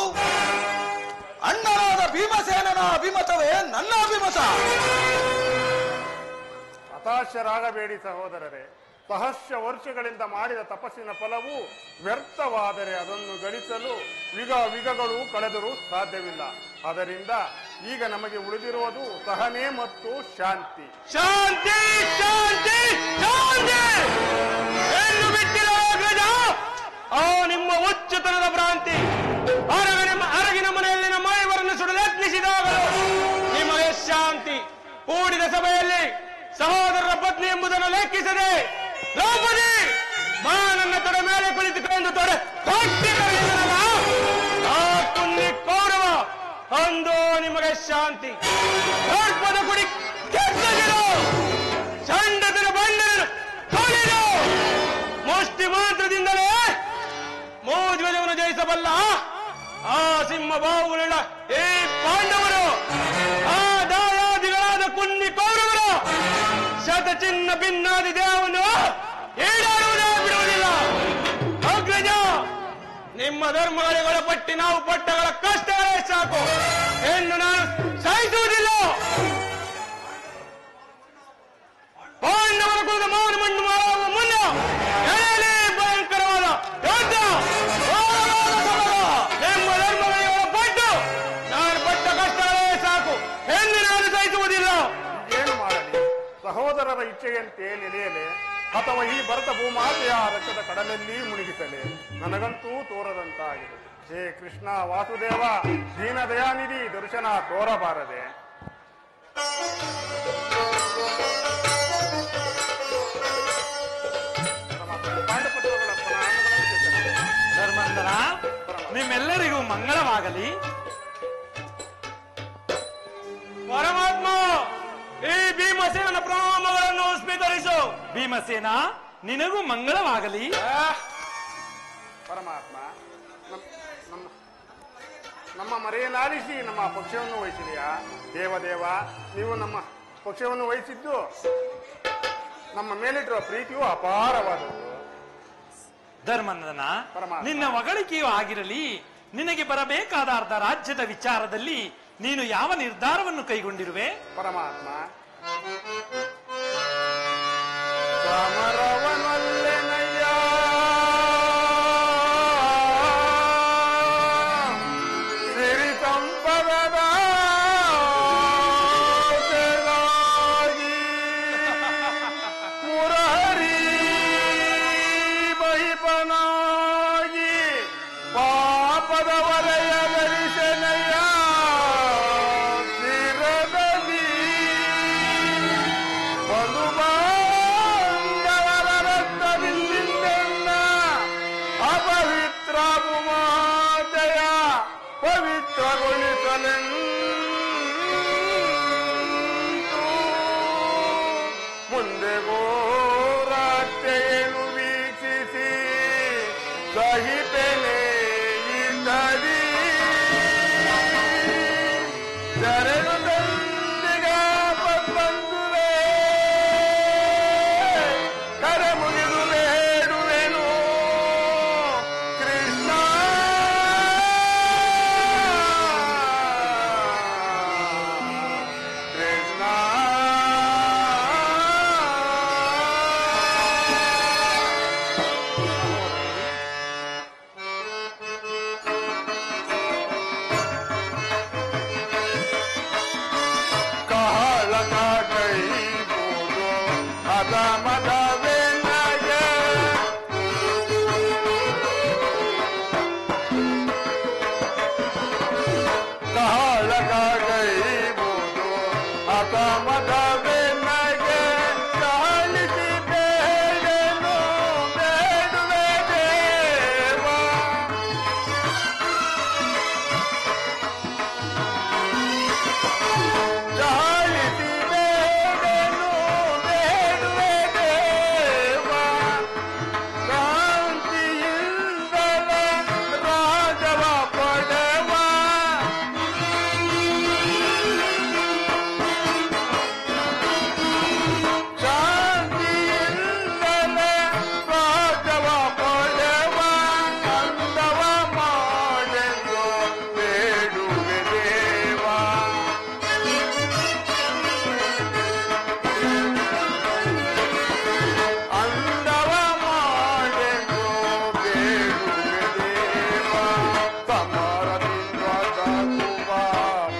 [SPEAKER 9] ಅಣ್ಣನಾದ ಭೀಮಸೇನನ ಅಭಿಮತವೇ ನನ್ನ ಅಭಿಮತ.
[SPEAKER 8] ಹತಾಶರಾಗಬೇಡಿ ಸಹೋದರರೇ. ಸಹಸ್ರ ವರ್ಷಗಳಿಂದ ಮಾಡಿದ ತಪಸ್ಸಿನ ಫಲವು ವ್ಯರ್ಥವಾದರೆ ಅದನ್ನು ಗಳಿಸಲು ವಿಗಗಳು ಕಳೆದರೂ ಸಾಧ್ಯವಿಲ್ಲ. ಅದರಿಂದ ಈಗ ನಮಗೆ ಉಳಿದಿರುವುದು ಸಹನೆ ಮತ್ತು ಶಾಂತಿ.
[SPEAKER 5] ಶಾಂತಿ ಶಾಂತಿ ಶಾಂತಿ ಎಂದು ಬಿಟ್ಟಿರೋ ಅಗ್ರಜ, ಆ ನಿಮ್ಮ ಹುಚ್ಚುತನದ ಭ್ರಾಂತಿ. ಅರಗಿನ ಮನೆಯಲ್ಲಿ ನಮ್ಮ ಇವರನ್ನು ಸುಡಲು ಯತ್ನಿಸಿದಾಗಲೂ ನಿಮಗೆ ಶಾಂತಿ. ಕೂಡಿದ ಸಭೆಯಲ್ಲಿ ಸಹೋದರರ ಪತ್ನಿ ಎಂಬುದನ್ನು ಲೆಕ್ಕಿಸದೆ ದ್ರೌಪದಿ ನನ್ನ ತೊಡೆ ಮೇಲೆ ಕುಳಿತುಕೊಂಡು ತೊಡೆ ಕಟ್ಟಿ ಕರೆಯುವುದಲ್ಲ. ಆ ಕುನ್ನಿ ಕೌರವ ಅಂದು ನಿಮಗೆ ಶಾಂತಿ. ಸರ್ಪದ ಕುಡಿ ಕೆತ್ತದಿರು, ಚಂಡತನ ಬಂಡನ ತೊಳೆದು ಮುಷ್ಟಿ ಮಾತ್ರದಿಂದಲೇ ಮೋಧ್ವಜವನ್ನು ಜಯಿಸಬಲ್ಲ ಆ ಸಿಂಹ ಬಾಹುಗಳ ಈ ಪಾಂಡವರು, ಆ ದಾಯಾದಿಗಳಾದ ಕುನ್ನಿ ಕೌರವರು ಶತ ಚಿನ್ನ ಭಿನ್ನಾದಿ ದೇಹವನ್ನು ಈಡಾಡುವುದೇ ಬಿಡುವುದಿಲ್ಲ. ಅಗ್ರ ನಿಮ್ಮ ಧರ್ಮಗಳಿಗೆ ಒಳಪಟ್ಟಿ ನಾವು ಪಟ್ಟಗಳ ಕಷ್ಟಗಳೇ ಸಾಕು ಎಂದು ನಾನು ಸಹಿಸುವುದಿಲ್ಲ. ಪಾಂಡವರ ಕುಲದ ಮಾನ ಮಣ್ಣು ಮಾಡುವ ಮುನ್ನ ಎಳೆಯಲಿ ಭಯಂಕರವಾದ ಯುದ್ಧ. ನಿಮ್ಮ ಧರ್ಮಗಳಿಗೆ ಒಳಪಟ್ಟು ನಾನು ಪಟ್ಟ ಕಷ್ಟಗಳೇ ಸಾಕು ಎಂದು ನಾನು ಸಹಿಸುವುದಿಲ್ಲ.
[SPEAKER 8] ಏನು ಮಾಡಲಿ? ಸಹೋದರರ ಇಚ್ಛೆಯಂತೆ ನೆಲೆಯಲೆ ಅಥವಾ ಈ ಭರತ ಭೂಮಾತೆಯ ರಕ್ತದ ಕಡಲಲ್ಲಿ ಮುಳುಗಿಸಲೆ ನನಗಂತೂ ತೋರದಂತಾಗಿದೆ. ಹೇ ಕೃಷ್ಣ ವಾಸುದೇವ ದೀನ ದಯಾನಿಧಿ ದರ್ಶನ ತೋರಬಾರದೆ.
[SPEAKER 2] ಧರ್ಮಂದರ, ನಿಮ್ಮೆಲ್ಲರಿಗೂ ಮಂಗಳವಾಗಲಿ.
[SPEAKER 5] ಪರಮಾತ್ಮ, ಈ ಭೀಮಸೇನ ಪ್ರಣಾಮಗಳನ್ನು ಸ್ವೀಕರಿಸು.
[SPEAKER 2] ಭೀಮಸೇನ, ನಿನಗೂ ಮಂಗಳವಾಗಲಿ.
[SPEAKER 8] ಪರಮಾತ್ಮ, ನಮ್ಮ ಮರೆಯಲಾಲಿಸಿ ನಮ್ಮ ಪಕ್ಷವನ್ನು ವಹಿಸಿದೆಯಾ? ದೇವದೇವ, ನೀವು ನಮ್ಮ ಪಕ್ಷವನ್ನು ವಹಿಸಿದ್ದು ನಮ್ಮ ಮೇಲಿಟ್ಟಿರುವ ಪ್ರೀತಿಯೂ ಅಪಾರವಾದದ್ದು.
[SPEAKER 2] ಧರ್ಮಂದನ,
[SPEAKER 8] ಪರಮಾತ್ಮ.
[SPEAKER 2] ನಿನ್ನ ಹೊಗಳಿಕೆಯೂ ಆಗಿರಲಿ. ನಿನಗೆ ಬರಬೇಕಾದ ಅರ್ಧ ರಾಜ್ಯದ ವಿಚಾರದಲ್ಲಿ ನೀನು ಯಾವ ನಿರ್ಧಾರವನ್ನು ಕೈಗೊಂಡಿರುವೆ?
[SPEAKER 8] ಪರಮಾತ್ಮ, ಸಮರವನಲ್ಲೆನಯ್ಯ ಸಿರಿ ಸಂಪದದ ಮುರಹರಿ ಬಹಿಪನಾಗಿ ಪಾಪದ ವಲಯ ಧರಿಸೆನಯ್ಯ ಶಿರದಲ್ಲಿ ಬಲುಮಾಂಗವರ ರಕ್ತವಿಲ್ಲಿಂದೆನ್ನ ಅಪವಿತ್ರ ಭೂಮಾತೆಯ ಪವಿತ್ರಗೊಳಿಸಲೆಂದು ಮುಂದೆ ಘೋರಾತ್ಯೆಯನ್ನು ವೀಕ್ಷಿಸಿ ಸಹಿತೆನೆ ಇದ್ದದಿ ಜರೆದು ತಂದಿಗ ಬಂದುವೆ ಕರೆ ಮುಗಿದು ಬೇಡುವೆನು ಕೃಷ್ಣ. ಕೃಷ್ಣ ಕಾಳ ಕೈ ಬೋಧೋ ಅದ ಮದವೇ ನಗೆ ಕಾಳ ಕೈ ಬೋಧೋ ಅದ ಮದವೇ ನಗೆ ಕಾಲಿಸಿ ಬೇಡನು ಬೇಡುವೆ ದೇವ. ಜಾಲಿಸಿ ಬೇಡನು ಬೇಡುವೆ ದೇವ. ಕಾಂತಿಯಿಂದಲ ರಾಜವ ಪಡೆವ ಶಾಂತಿಯಿಂದಲ ರಾಜವ ಪಡೆವ ಅಂದವ ಮಾಡೆಂದು ಬೇಡುವೆ ದೇವ. ಅಂದವ ಮಾಡೆಂದು ಬೇಡುವೆ ದೇವ. ಸಮರದಿಂದ ತಗುವ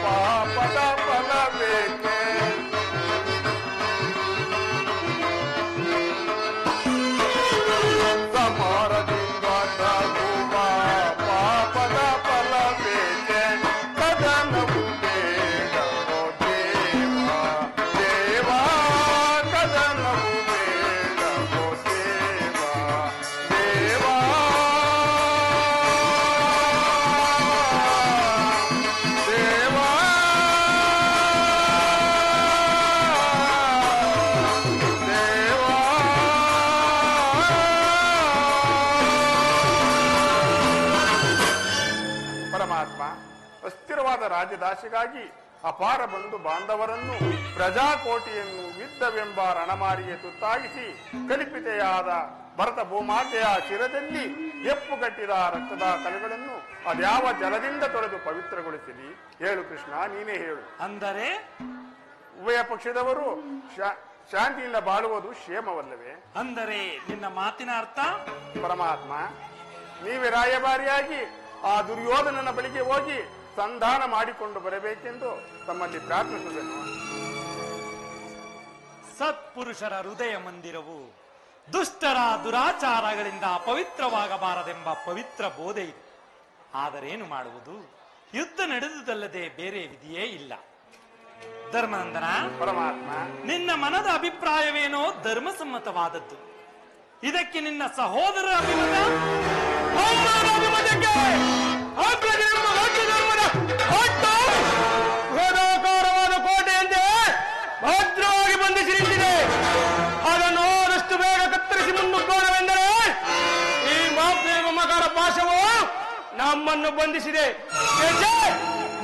[SPEAKER 8] ಪಾಪದ ಫಲ ಬೇಕೆ? ಸಮರದಿಂದ ತಗುವ ಪಾಪದ ಫಲ ಬೇಕೆ? ಕದನವು ಬೇಡವೋ ದೇವ ದೇವ, ಕದನವು ಬೇಡವೋ ದೇವ ದೇವ. ದೇವ ಪರಮಾತ್ಮ, ಅಸ್ಥಿರವಾದ ರಾಜ್ಯದಾಶೆಗಾಗಿ ಅಪಾರ ಬಂಧು ಬಾಂಧವರನ್ನು ಪ್ರಜಾಕೋಟಿಯನ್ನು ಯುದ್ಧವೆಂಬ ರಣಮಾರಿಗೆ ತುತ್ತಾಗಿಸಿ ಕಲಿಪಿತೆಯಾದ ಭರತ ಭೂಮಾತೆಯ ಶಿರದಲ್ಲಿ ಎಪ್ಪುಗಟ್ಟಿದ ರಕ್ತದ ಕಲೆಗಳನ್ನು ಅದ್ಯಾವ ಜಲದಿಂದ ತೊಳೆದು ಪವಿತ್ರಗೊಳಿಸಲಿ? ಹೇಳು ಕೃಷ್ಣ, ನೀನೇ ಹೇಳು.
[SPEAKER 5] ಅಂದರೆ
[SPEAKER 8] ಉಭಯ ಪಕ್ಷದವರು ಶಾಂತಿಯಿಂದ ಬಾಳುವುದು ಕ್ಷೇಮವಲ್ಲವೇ?
[SPEAKER 5] ಅಂದರೆ ನಿನ್ನ ಮಾತಿನ ಅರ್ಥ?
[SPEAKER 8] ಪರಮಾತ್ಮ, ನೀವೇ ರಾಯಭಾರಿಯಾಗಿ ಆ ದುರ್ಯೋಧನನ ಬಳಿಗೆ ಹೋಗಿ ಸಂಧಾನ ಮಾಡಿಕೊಂಡು ಬರಬೇಕೆಂದು ತಮ್ಮಲ್ಲಿ ಪ್ರಾರ್ಥಿಸುವುದನ್ನು.
[SPEAKER 5] ಸತ್ಪುರುಷರ ಹೃದಯ ಮಂದಿರವು ದುಷ್ಟರ ದುರಾಚಾರಗಳಿಂದ ಪವಿತ್ರವಾಗಬಾರದೆಂಬ ಪವಿತ್ರ ಬೋಧೆ ಇದೆ. ಆದರೇನು ಮಾಡುವುದು? ಯುದ್ಧ ನಡೆದುದಲ್ಲದೆ ಬೇರೆ ವಿಧಿಯೇ ಇಲ್ಲ. ಧರ್ಮನಂದನ,
[SPEAKER 8] ಪರಮಾತ್ಮ,
[SPEAKER 5] ನಿನ್ನ ಮನದ ಅಭಿಪ್ರಾಯವೇನೋ ಧರ್ಮಸಮ್ಮತವಾದದ್ದು. ಇದಕ್ಕೆ ನಿನ್ನ ಸಹೋದರರ ಅಭಿಮತ?
[SPEAKER 2] ವೇದಾಕಾರವಾದ ಕೋಟೆಯಂತೆ ಭದ್ರವಾಗಿ ಬಂಧಿಸಿ ನಿಂತಿದೆ. ಅದನ್ನು ಆದಷ್ಟು ಬೇಗ ಕತ್ತರಿಸಿ ಮುನ್ನುಗ್ಗೋಣವೆಂದರೆ ಈ ಮಾಪ್ರೇಮ ಮಕರ ಪಾಶವು ನಮ್ಮನ್ನು ಬಂಧಿಸಿದೆ.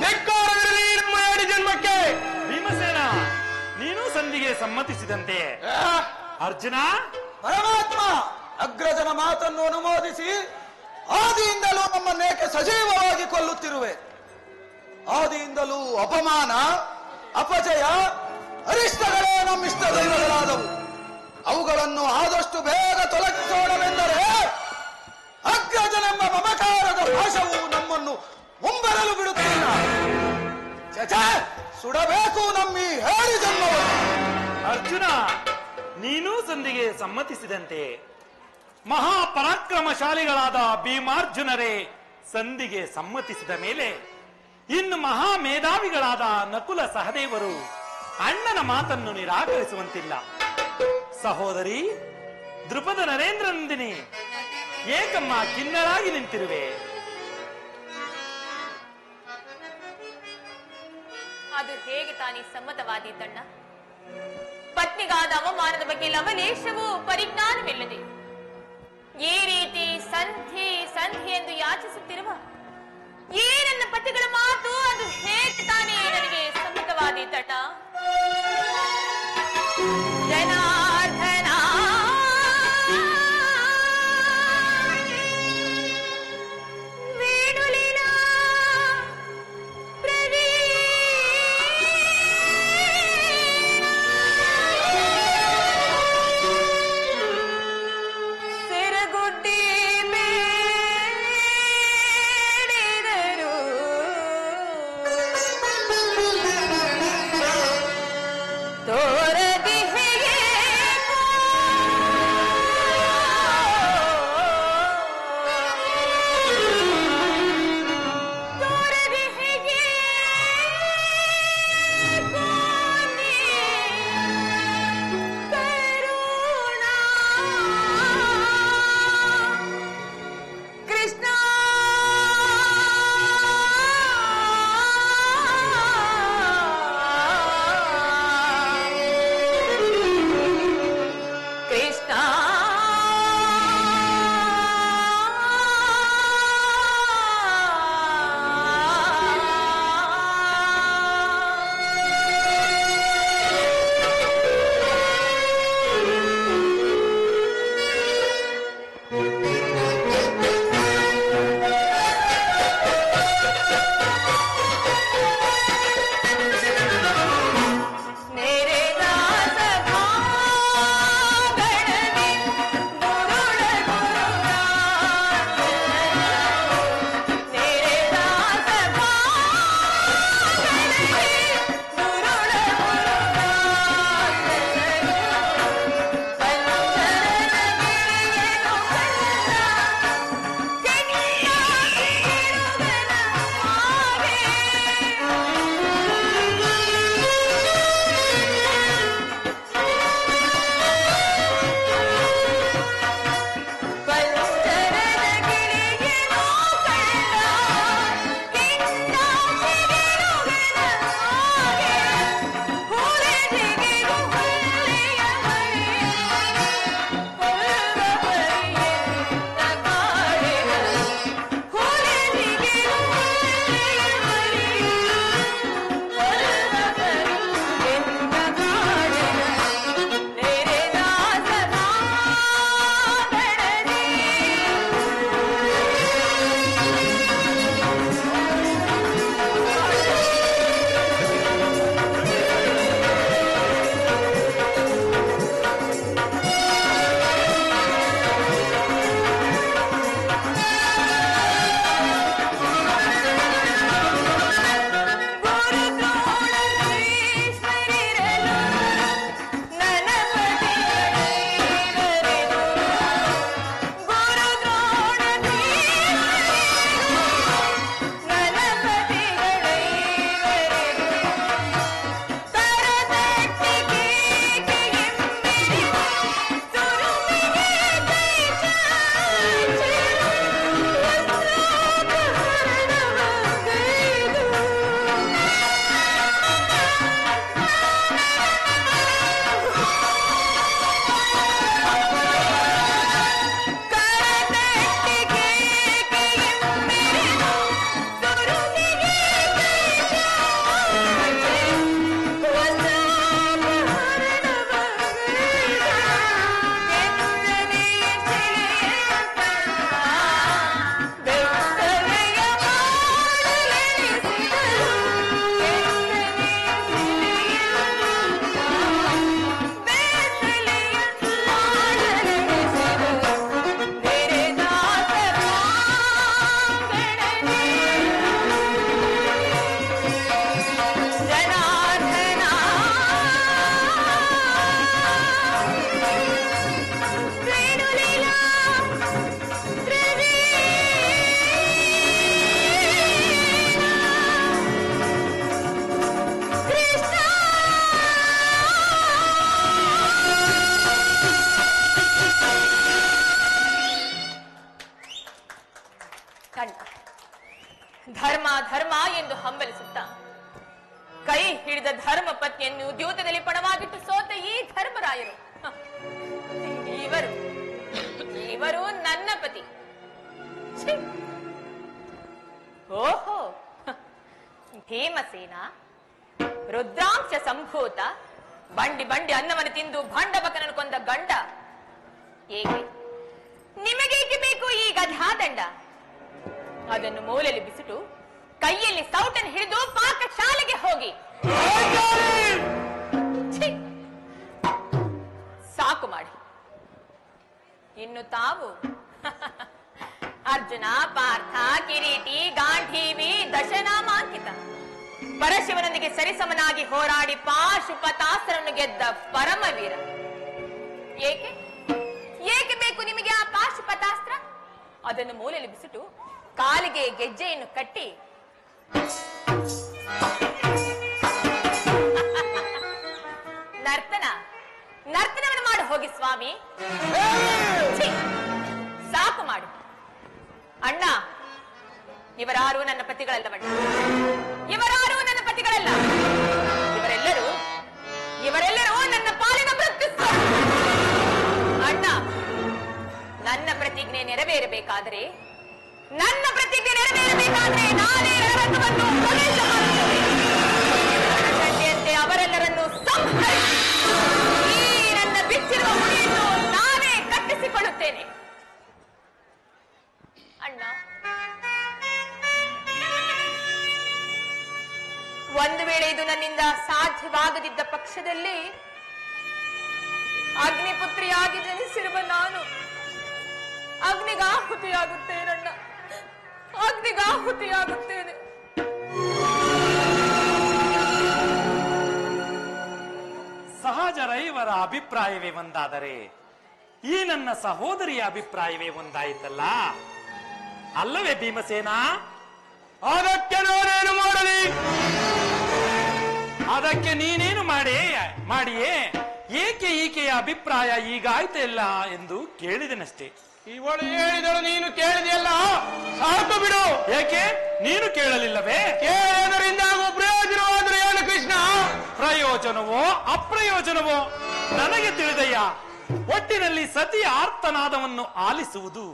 [SPEAKER 2] ಧಿಕ್ಕಾರವಿರಲಿ ಮಾಡಿ ಜನ್ಮಕ್ಕೆ.
[SPEAKER 5] ಭೀಮಸೇನ, ನೀನು ಸಂಧಿಗೆ ಸಮ್ಮತಿಸಿದಂತೆ. ಅರ್ಜುನ,
[SPEAKER 9] ಪರಮಾತ್ಮ, ಅಗ್ರಜನ ಮಾತನ್ನು ಅನುಮೋದಿಸಿ ಆದಿಯಿಂದಲೂ ನಮ್ಮನ್ನೇಕೆ ಸಜೀವವಾಗಿ ಕೊಲ್ಲುತ್ತಿರುವೆ? ಆದಿಯಿಂದಲೂ ಅಪಮಾನ, ಅಪಜಯ, ಅರಿಷ್ಟಗಳೇ ನಮ್ಮಿಷ್ಟ ದೈವಗಳಾದವು. ಅವುಗಳನ್ನು ಆದಷ್ಟು ಬೇಗ ತೊಲಗಿಸೋಣವೆಂದರೆ ಅಗ್ರಜನೆಂಬ ಮಮಕಾರದ ಪಾಶವು ನಮ್ಮನ್ನು ಮುಂಬರಲು ಬಿಡುತ್ತಿಲ್ಲ. ಸುಡಬೇಕು ನಮ್ಮಿ ಹೇಳಿ ಜನ್ಮವನ್ನು.
[SPEAKER 5] ಅರ್ಜುನ, ನೀನೂ ಸಂಧಿಗೆ ಸಮ್ಮತಿಸಿದಂತೆ. ಮಹಾಪರಾಕ್ರಮಶಾಲಿಗಳಾದ ಭೀಮಾರ್ಜುನರೇ ಸಂಧಿಗೆ ಸಮ್ಮತಿಸಿದ ಮೇಲೆ ಇನ್ನು ಮಹಾ ಮೇಧಾವಿಗಳಾದ ನಕುಲ ಸಹದೇವರು ಅಣ್ಣನ ಮಾತನ್ನು ನಿರಾಕರಿಸುವಂತಿಲ್ಲ. ಸಹೋದರಿ ದೃಪದ ನರೇಂದ್ರ ನಂದಿನಿ, ಏಕಮ್ಮ ಕಿನ್ನರಾಗಿ ನಿಂತಿರುವೆ.
[SPEAKER 7] ಅದು ಹೇಗೆ ತಾನೇ ಸಮ್ಮತವಾದೀತಣ್ಣ? ಪತ್ನಿಗಾದ ಅವಮಾನದ ಬಗ್ಗೆ ಲವಲೇಶವೂ ಪರಿಜ್ಞಾನವಿಲ್ಲದೆ ಈ ರೀತಿ ಸಂಧಿ ಸಂಧಿ ಎಂದು ಯಾಚಿಸುತ್ತಿರುವ ಈ ನನ್ನ ಪತಿಗಳ ಮಾತು ಅದು ಹೇಗೆ ತಾನೇ ನನಗೆ ಸಮ್ಮತವಾದೀತಣ್ಣ? ಜನಾರ್ದನ, ವೇಣುಲಿನ ಸಿರಗುಡ್ಡಿ ಮೇಡಿದರು ತೋರದಿಹೆಯೇ ತೋರದಿಹೆಯೇ ಕೋನಿ ಕರುಣಾ ಕೃಷ್ಣ ಭೀಮರಾಯರು. ಇವರು ನನ್ನ ಪತಿ. ಓಹೋ, ಭೀಮಸೇನ ರುದ್ರಾಂಶ ಸಂಭೂತ, ಬಂಡಿ ಬಂಡಿ ಅನ್ನವನ್ನು ತಿಂದು ಭಾಂಡವಕನನ್ನು ಕೊಂದ ಗಂಡ. ಏಕೆ ನಿಮಗೇಕೆ ಬೇಕು ಈ ಗಧಾದಂಡ? ಅದನ್ನು ಮೂಲೆಯಲ್ಲಿ ಬಿಸಿಟು ಕೈಯಲ್ಲಿ ಸೌಟನ್ನು ಹಿಡಿದು ಪಾಕ ಶಾಲೆಗೆ ಹೋಗಿ. ಸಾಕು ಮಾಡಿ. ಇನ್ನು ತಾವು ಅರ್ಜುನ, ಪಾರ್ಥ, ಕಿರೀಟಿ, ಗಾಂಧೀವಿ, ದಶನಾಮಾಂಕಿತ, ಪರಶಿವನೊಂದಿಗೆ ಸರಿಸಮನಾಗಿ ಹೋರಾಡಿ ಪಾಶುಪತಾಸ್ತ್ರವನ್ನು ಗೆದ್ದ ಪರಮವೀರ. ಏಕೆ ಏಕೆ ಬೇಕು ನಿಮಗೆ ಆ ಪಾಶುಪತಾಸ್ತ್ರ? ಅದನ್ನು ಮೂಲೆಯಲ್ಲಿ ಬಿಸಿಟು ಕಾಲಿಗೆ ಗೆಜ್ಜೆಯನ್ನು ಕಟ್ಟಿ ನರ್ತನವನ್ನು ಮಾಡಿ ಹೋಗಿ ಸ್ವಾಮಿ. ಸಾಕು ಮಾಡಿ. ಅಣ್ಣ, ಇವರಾರು ನನ್ನ ಪತಿಗಳಲ್ಲವಣ್ಣ, ಇವರಾರು ನನ್ನ ಪತಿಗಳಲ್ಲ. ಇವರೆಲ್ಲರೂ ನನ್ನ ಪಾಲಿನ ಮೃತ್ಯು. ಅಣ್ಣ, ನನ್ನ ಪ್ರತಿಜ್ಞೆ ನೆರವೇರಬೇಕಾದರೆ ನಾನೇ ರಣರಂಗವನ್ನು ಪ್ರವೇಶ ಮಾಡುತ್ತೇನೆ. ಗಂಟೆಯಂತೆ ಅವರೆಲ್ಲರನ್ನು ಸಂಹರಿಸಿ ಈ ನನ್ನ ಬಿಚ್ಚಿರುವ ಮುಡಿಯನ್ನು ನಾನೇ ಕಟ್ಟಿಸಿಕೊಳ್ಳುತ್ತೇನೆ. ಅಣ್ಣ, ಒಂದು ವೇಳೆ ಇದು ನನ್ನಿಂದ ಸಾಧ್ಯವಾಗದಿದ್ದ ಪಕ್ಷದಲ್ಲಿ ಅಗ್ನಿಪುತ್ರಿಯಾಗಿ ಜನಿಸಿರುವ ನಾನು ಅಗ್ನಿಗಾಹುತಿಯಾಗುತ್ತೇನಣ್ಣ, ಅಗ್ನಿಗಾಹುತಿಯಾಗುತ್ತೇನೆ.
[SPEAKER 2] ಸಹಜರ ಇವರ ಅಭಿಪ್ರಾಯವೇ ಒಂದಾದರೆ ಈ ನನ್ನ ಸಹೋದರಿಯ ಅಭಿಪ್ರಾಯವೇ ಒಂದಾಯಿತಲ್ಲ, ಅಲ್ಲವೇ ಭೀಮಸೇನ?
[SPEAKER 5] ಅದಕ್ಕೆ ನಾನೇನು ಮಾಡಲಿ?
[SPEAKER 2] ಅದಕ್ಕೆ ನೀನೇನು ಮಾಡಿಯೇ? ಏಕೆ ಈಕೆಯ ಅಭಿಪ್ರಾಯ ಈಗಾಯ್ತಿಲ್ಲ ಎಂದು ಕೇಳಿದನಷ್ಟೇ.
[SPEAKER 5] ಇವಳು ಹೇಳಿದಳು, ನೀನು ಕೇಳಿದೆಯಲ್ಲ, ಸಾಕು ಬಿಡು.
[SPEAKER 2] ಏಕೆ ನೀನು ಕೇಳಲಿಲ್ಲವೇ?
[SPEAKER 5] ಕೇಳೋದರಿಂದ ಆಗುವ ಪ್ರಯೋಜನವಾದರೆ ಏನು ಕೃಷ್ಣ?
[SPEAKER 2] ಪ್ರಯೋಜನವೋ ಅಪ್ರಯೋಜನವೋ ನನಗೆ ತಿಳಿದಯ್ಯ. ಒಟ್ಟಿನಲ್ಲಿ ಸತಿಯ ಆರ್ತನಾದವನ್ನು ಆಲಿಸುವುದು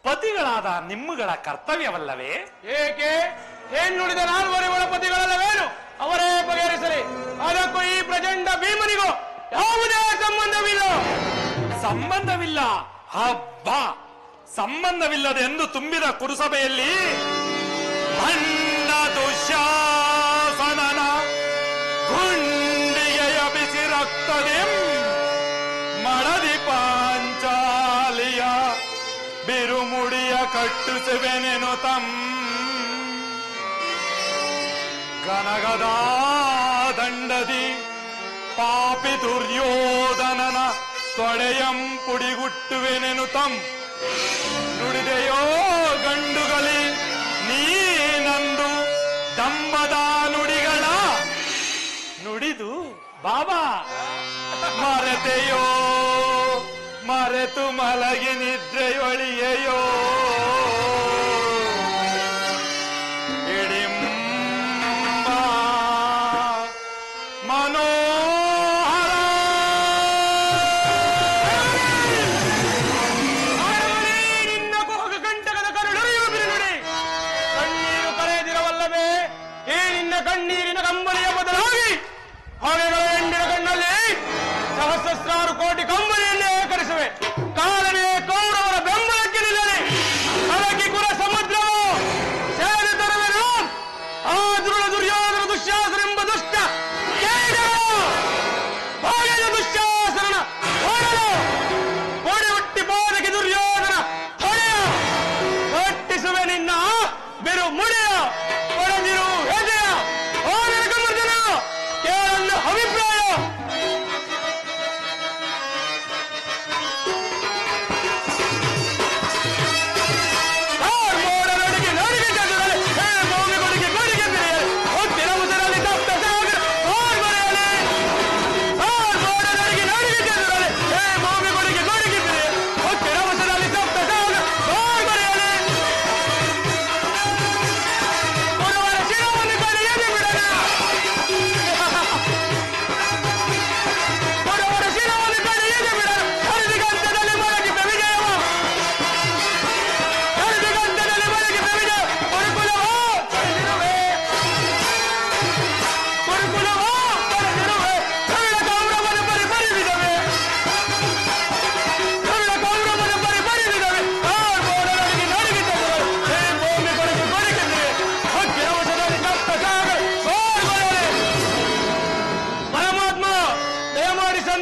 [SPEAKER 2] ಪತಿಗಳಾದ ನಿಮ್ಮಗಳ ಕರ್ತವ್ಯವಲ್ಲವೇ?
[SPEAKER 5] ಏಕೆ ಹೆಣ್ಣುಳಿದ ನಾಲ್ವರೆಗಳ ಪತಿಗಳಲ್ಲವೇನು? ಅವರೇ ಬಗೆಹರಿಸಲಿ. ಅದಕ್ಕೂ ಈ ಪ್ರಚಂಡ ಭೀಮನಿಗೂ ಯಾವುದೇ
[SPEAKER 2] ಸಂಬಂಧವಿಲ್ಲ. ಹಬ್ಬ ಸಂಬಂಧವಿಲ್ಲದೆಂದು ತುಂಬಿದ ಕುರುಸಭೆಯಲ್ಲಿ ಭಂಡ ದುಶ್ಯಾಸನನ ಗುಂಡಿಗೆಯ ಬಿಸಿ ರಕ್ತದೆಂ ಮಡದಿ ಪಾಂಚಾಲಿಯ ಬಿರುಮುಡಿಯ ಕಟ್ಟಿಸುವೆನೆನು ತಂ ಗನಗದ ದಂಡದಿ ಪಾಪಿ ದುರ್ಯೋಧನನ ತೊಡೆಯಂ ಪುಡಿಗುಟ್ಟುವೆನೆನು ತಂ ನುಡಿದೆಯೋ ಗಂಡುಗಲಿ ನೀನಂದು ದಂಬದ ನುಡಿಗಳ ನುಡಿದು ಬಾಬಾ ಮರೆತೆಯೋ ಮರೆತು ಮಲಗಿ ನಿದ್ರೆಯೊಳಿಯೆಯೋ ಇಡಿಂಬ ಮನೋಹರ
[SPEAKER 5] ನಿನ್ನ ಕಂಟಕದ ಕರುಳರಿಯು ಬಿರುನುಡಿ ಕಣ್ಣೀರು ಕರೆಯದಿರವಲ್ಲವೇ? ಈ ನಿನ್ನ ಕಣ್ಣೀರಿನ ಕಂಬಳಿಯ ಬದಲಾಗಿ ಹೊಳೆಗಳ ಹೆಂಡಿನ ಕಣ್ಣಲ್ಲಿ ಸಹಸ್ರಾರು ಕೋಟಿ ಕಂಬಳಿಯನ್ನೇ ಕರೆಸುವೆ. ಕಾಲನೇ ಕೌರವರ ಬೆಂಬಲಕ್ಕೆ ನಿಲ್ಲಲಿ.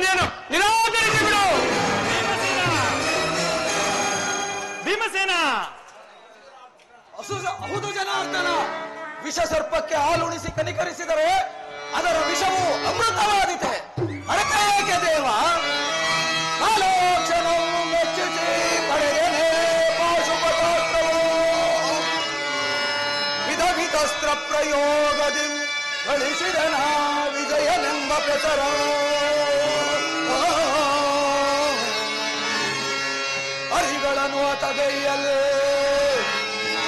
[SPEAKER 5] ಸಂಧಿಯನ್ನು ನಿರಾಕರಿಸಿ ಬಿಡು.
[SPEAKER 2] ಭೀಮಸೇನ,
[SPEAKER 9] ಹೌದು ಜನಾರ್ದನ, ವಿಷ ಸರ್ಪಕ್ಕೆ ಹಾಲುಣಿಸಿ ಕನಿಕರಿಸಿದರೆ ಅದರ ವಿಷವು ಅಮೃತವಾದಿತೆ. ಅರಕೆ ಏಕೆ ದೇವ? ಆಲೋಚನವು ಮೆಚ್ಚಿಸಿ ಪಡೆಯಲೇ ಪಾಶುಪತಾಸ್ತ್ರವು ವಿಧ ವಿಧಸ್ತ್ರ ಪ್ರಯೋಗದಿ ಗಳಿಸಿದನ ವಿಜಯನೆಂಬ ಪ್ರಚರ. ಹರಿಗಳನ್ನು ತಗೈಯಲೇ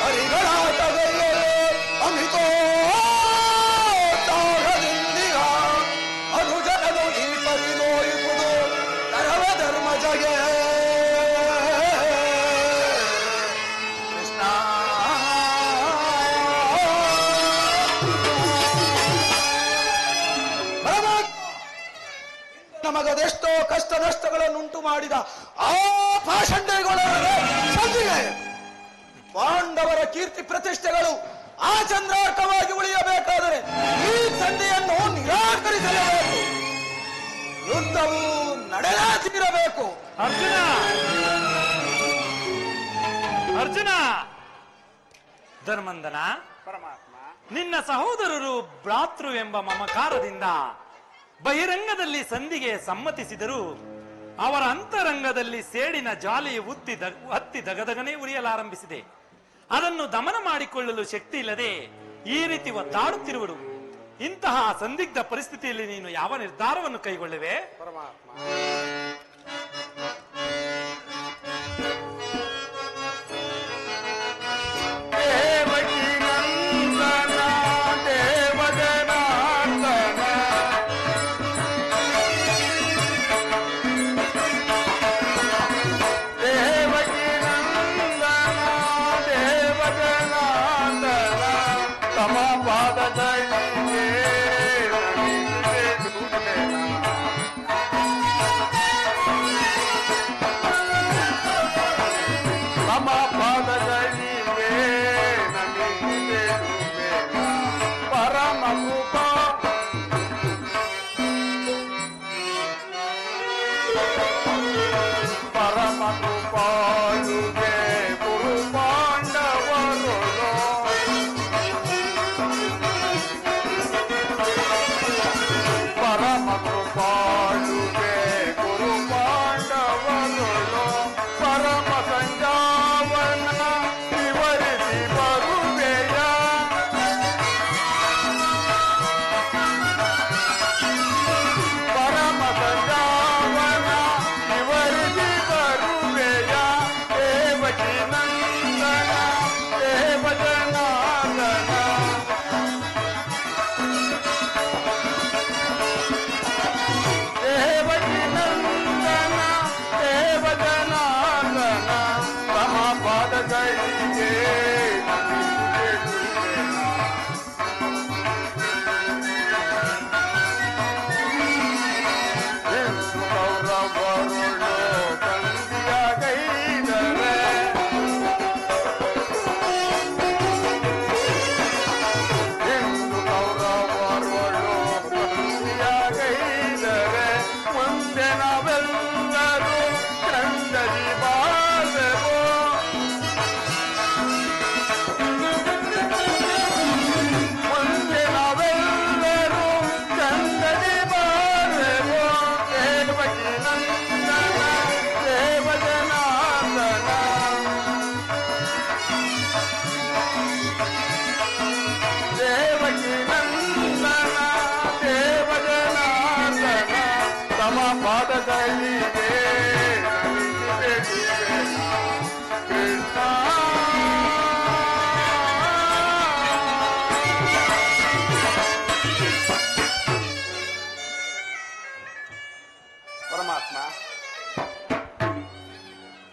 [SPEAKER 9] ಹರಿಗಳ ತಗೈಯಲೇ ಅಮಿತೋತ್ತಾಗದಿಂದಿಗ ಅನುಜನನು ಈ ಪರಿನೋಯುವುದು ನರವ ಧರ್ಮಜಗೆ. ಕೃಷ್ಣ ನಮಗದೆಷ್ಟೋ ಕಷ್ಟ ನಷ್ಟಗಳನ್ನುಂಟು ಮಾಡಿದ ಆ ಪಾಷಂಡಗಳ ಸಂಧಿಗೆ ಪಾಂಡವರ ಕೀರ್ತಿ ಪ್ರತಿಷ್ಠೆಗಳು ಆ ಚಂದ್ರಾರ್ಕವಾಗಿ ಉಳಿಯಬೇಕಾದರೆ ಈ ಸಂಧಿಯನ್ನು ನಿರಾಕರಿಸಲೇಬೇಕು. ಯುದ್ಧವು ನಡೆಯಲೇ ತೀರಬೇಕು.
[SPEAKER 2] ಅರ್ಜುನ, ಅರ್ಜುನ, ಧರ್ಮಂದನ,
[SPEAKER 8] ಪರಮಾತ್ಮ,
[SPEAKER 2] ನಿನ್ನ ಸಹೋದರರು ಭ್ರಾತೃ ಎಂಬ ಮಮಕಾರದಿಂದ ಬಹಿರಂಗದಲ್ಲಿ ಸಂಧಿಗೆ ಸಮ್ಮತಿಸಿದರೂ ಅವರ ಅಂತರಂಗದಲ್ಲಿ ಸೇಡಿನ ಜ್ವಾಲೆಯು ಹತ್ತಿ ದಗದಗನೆ ಉರಿಯಲಾರಂಭಿಸಿದೆ. ಅದನ್ನು ದಮನ ಮಾಡಿಕೊಳ್ಳಲು ಶಕ್ತಿ ಇಲ್ಲದೆ ಈ ರೀತಿ ಒದ್ದಾಡುತ್ತಿರುವರು. ಇಂತಹ ಸಂದಿಗ್ಧ ಪರಿಸ್ಥಿತಿಯಲ್ಲಿ ನೀನು ಯಾವ ನಿರ್ಧಾರವನ್ನು ಕೈಗೊಳ್ಳುವೆ?
[SPEAKER 8] ಪರಮಾತ್ಮ,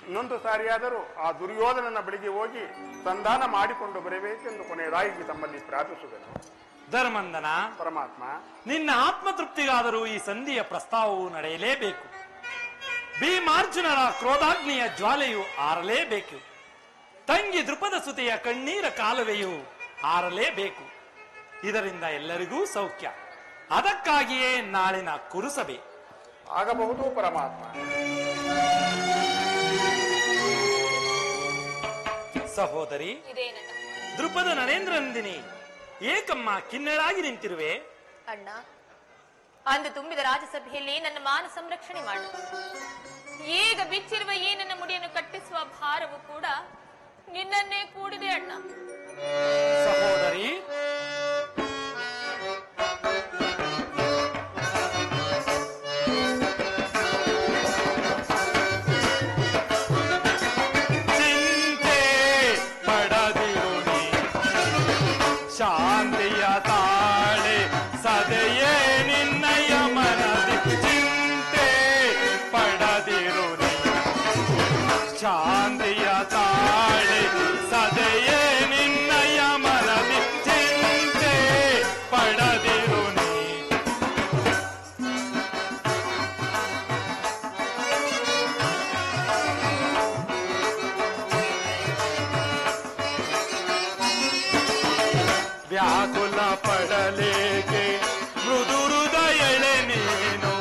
[SPEAKER 8] ಇನ್ನೊಂದು ಸಾರಿಯಾದರೂ ಆ ದುರ್ಯೋಧನನ ಬಳಿಗೆ ಹೋಗಿ ಸಂಧಾನ ಮಾಡಿಕೊಂಡು ಬರಬೇಕೆಂದು ಕೊನೆಯದಾಗಿ ತಮ್ಮಲ್ಲಿ ಪ್ರಾರ್ಥಿಸುವೆನು.
[SPEAKER 2] ಧರ್ಮಂದನ,
[SPEAKER 8] ಪರಮಾತ್ಮ,
[SPEAKER 2] ನಿನ್ನ ಆತ್ಮತೃಪ್ತಿಗಾದರೂ ಈ ಸಂಧಿಯ ಪ್ರಸ್ತಾವವು ನಡೆಯಲೇಬೇಕು. ಭೀಮಾರ್ಜುನರ ಕ್ರೋಧಾಗ್ನಿಯ ಜ್ವಾಲೆಯು ಆರಲೇಬೇಕು. ತಂಗಿ ದೃಪದ ಸುತೆಯ ಕಣ್ಣೀರ ಕಾಲುವೆಯು ಆರಲೇಬೇಕು. ಇದರಿಂದ ಎಲ್ಲರಿಗೂ ಸೌಖ್ಯ. ಅದಕ್ಕಾಗಿಯೇ ನಾಳಿನ ಕುರುಸಭೆ.
[SPEAKER 8] ಆಗಬಹುದು ಪರಮಾತ್ಮ.
[SPEAKER 2] ಸಹೋದರಿ,
[SPEAKER 7] ಇದೇನಣ್ಣ?
[SPEAKER 2] ದೃಪದ ನರೇಂದ್ರ ನಂದಿನಿ, ಏಕಮ್ಮ ಕಿನ್ನಳಾಗಿ ನಿಂತಿರುವೆ?
[SPEAKER 7] ಅಣ್ಣ, ಅಂದು ತುಂಬಿದ ರಾಜಸಭೆಯಲ್ಲಿ ನನ್ನ ಮಾನ ಸಂರಕ್ಷಣೆ ಮಾಡು. ಈಗ ಬಿಚ್ಚಿರುವ ಈ ನನ್ನ ಮುಡಿಯನ್ನು ಕಟ್ಟಿಸುವ ಭಾರವು ಕೂಡ ನಿನ್ನನ್ನೇ ಕೂಡಿದೆ ಅಣ್ಣ.
[SPEAKER 2] ಸಹೋದರಿ, ಚಿಂತೆ ಪಡದಿರು ನೀ, ಶಾಂತಿಯ ತಾಳೆ ಸದೆಯೇ ನಿನ್ನಯ ಮನದಿ. ಚಿಂತೆ ಪಡದಿರು ನೀ, ಶಾಂತಿಯ ತಾಳೆ ಸದೆಯೇ ನಿನ್ನಯ ಮನದಿ. ಚಿಂತೆ ಪಡದಿರು ನೀ. ವ್ಯಾಕುಲ ಪಡಲೇಕೆ ಮೃದು ಹೃದಯಳೆ ನೀನು,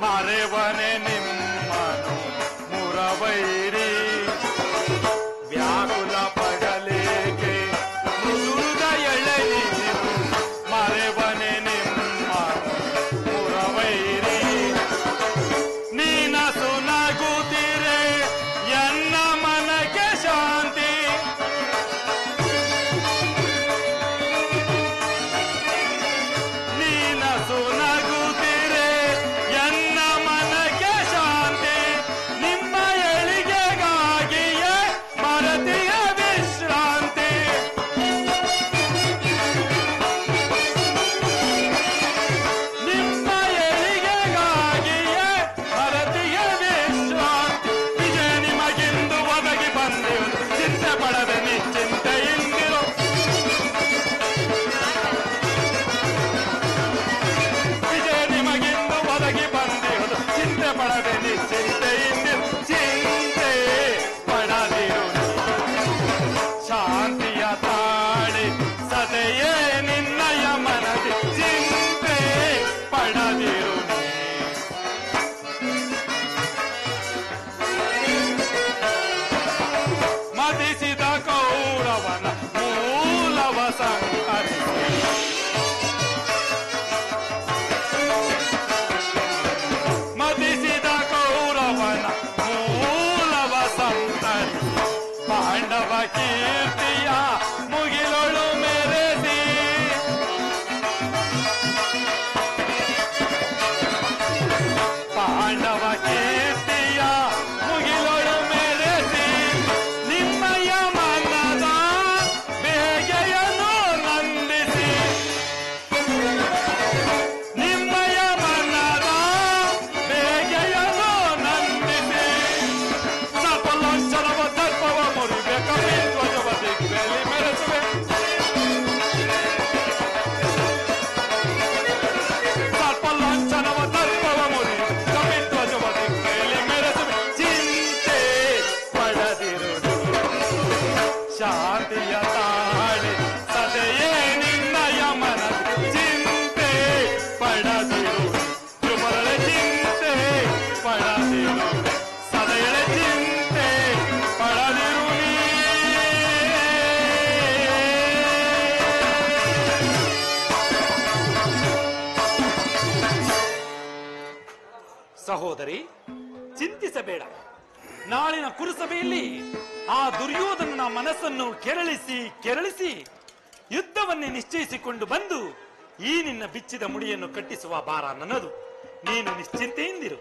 [SPEAKER 2] ಮರೆವನೆ ನಿಮ್ಮನು ಮುರವೈರಿ. ವ್ಯಾಕುಲ ಪಡಲೇಕೆ ಮೃದು ಹೃದಯಳೆ ನೀನು, ಮರೆವನೆ ನಿಮ್ಮನು ಮುರವೈರಿ. ನೀನಸು ನಗುತ್ತಿರೆ ಎನ್ನ ಮನಕ್ಕೆ ಶಾಂತಿ, ನೀನಸು ನಗುತ್ತಿರೆ ಎನ್ನ ಮನಕ್ಕೆ ಶಾಂತಿ. ನಿಮ್ಮ ಎಳಿಗೆಗಾಗಿಯೇ ಮರತಿಯ ವಿಶ್ರಾಂತಿ. ನಿಮ್ಮ ಎಳಿಗೆಗಾಗಿಯೇ ಮರತಿಯ ವಿಶ್ರಾಂತಿ. ವಿಜಯ ನಿಮಗಿಂದು ಒದಗಿ ಬಂದಿರು, ಚಿಂತೆ ಪಡದೆ ನಿಶ್ಚಿಂತೆಯಿಂದಿರು. ವಿಜಯ ನಿಮಗಿಂದು ಒದಗಿ ಬಂದಿರುವುದು, ಚಿಂತೆ ಪಡದೆ ನಿಶ್ಚಿಂತೆಯಿಂದಿರು. ಚಿಂತೆ ಪಡದಿರು ನೀ, ಶಾಂತಿಯ ತಾಳೆ ಸದೆಯೇ ನಿನ್ನಯ ಮನದಿ. ಚಿಂತೆ ಪಡದಿರು ನೀ. ಮದಿಸಿದ ಕೌರವನ ಮೂಲವ ಸಂಹರಿಸಿ, ಮದಿಸಿದ ಕೌರವನ ಮೂಲವ ಸಂಹರಿಸಿ, ಪಾಂಡವ ಕೀರ್ತಿಯ ಮುಗಿಲೊಳು ಮೆರೆಸಿ. ಪಾಂಡವ ಕೀರ್ತಿಯ ಮುಗಿಲೊಳು ಮೆರೆಸಿ, ನಿಮ್ಮಯ ಮನದ ಬೇಗೆಯನ್ನು ನಂದಿಸಿ. ನಿಮ್ಮಯ ಮನದ ಬೇಗೆಯನ್ನು ನಂದಿಸಿ. ಸರ್ಪಲೋಚನವ ದರ್ಪವ ಮುರಿವೆ, ಕಪಿಧ್ವಜವ ದಿಗ್ಬೇಲಿ ಮೆರೆಸುವೆ. ಸರ್ಪಲೋಚನವ ದರ್ಪವ ಮುರಿವೆ, ಕಪಿಧ್ವಜವ ದಿಗ್ಬೇಲಿ ಮೆರೆಸುವೆ. ಚಿಂತೆ ಪಡದಿರು ನೀ, ಶಾಂತಿಯ ತಾಳೆ ಸದೆಯೇ ನಿನ್ನಯ ಮನದಿ. ಚಿಂತೆ ಪಡದಿರು ಧ್ರುವರಳೆ, ಚಿಂತೆ ಪಡದಿರು ಸದೆಯಳೆ, ಚಿಂತೆ ಪಡದಿರು ನೀ. ಸಹೋದರಿ, ಚಿಂತಿಸಬೇಡ. ನಾಳಿನ ಕುರುಸಭೆಯಲ್ಲಿ ಆ ದುರ್ಯೋಧನನ ಮನಸ್ಸನ್ನು ಕೆರಳಿಸಿ ಯುದ್ಧವನ್ನೇ ನಿಶ್ಚಯಿಸಿಕೊಂಡು ಬಂದು ಈ ನಿನ್ನ ಬಿಚ್ಚಿದ ಮುಡಿಯನ್ನು ಕಟ್ಟಿಸುವ ಭಾರ ನನ್ನದು. ನೀನು ನಿಶ್ಚಿಂತೆಯಿಂದಿರು.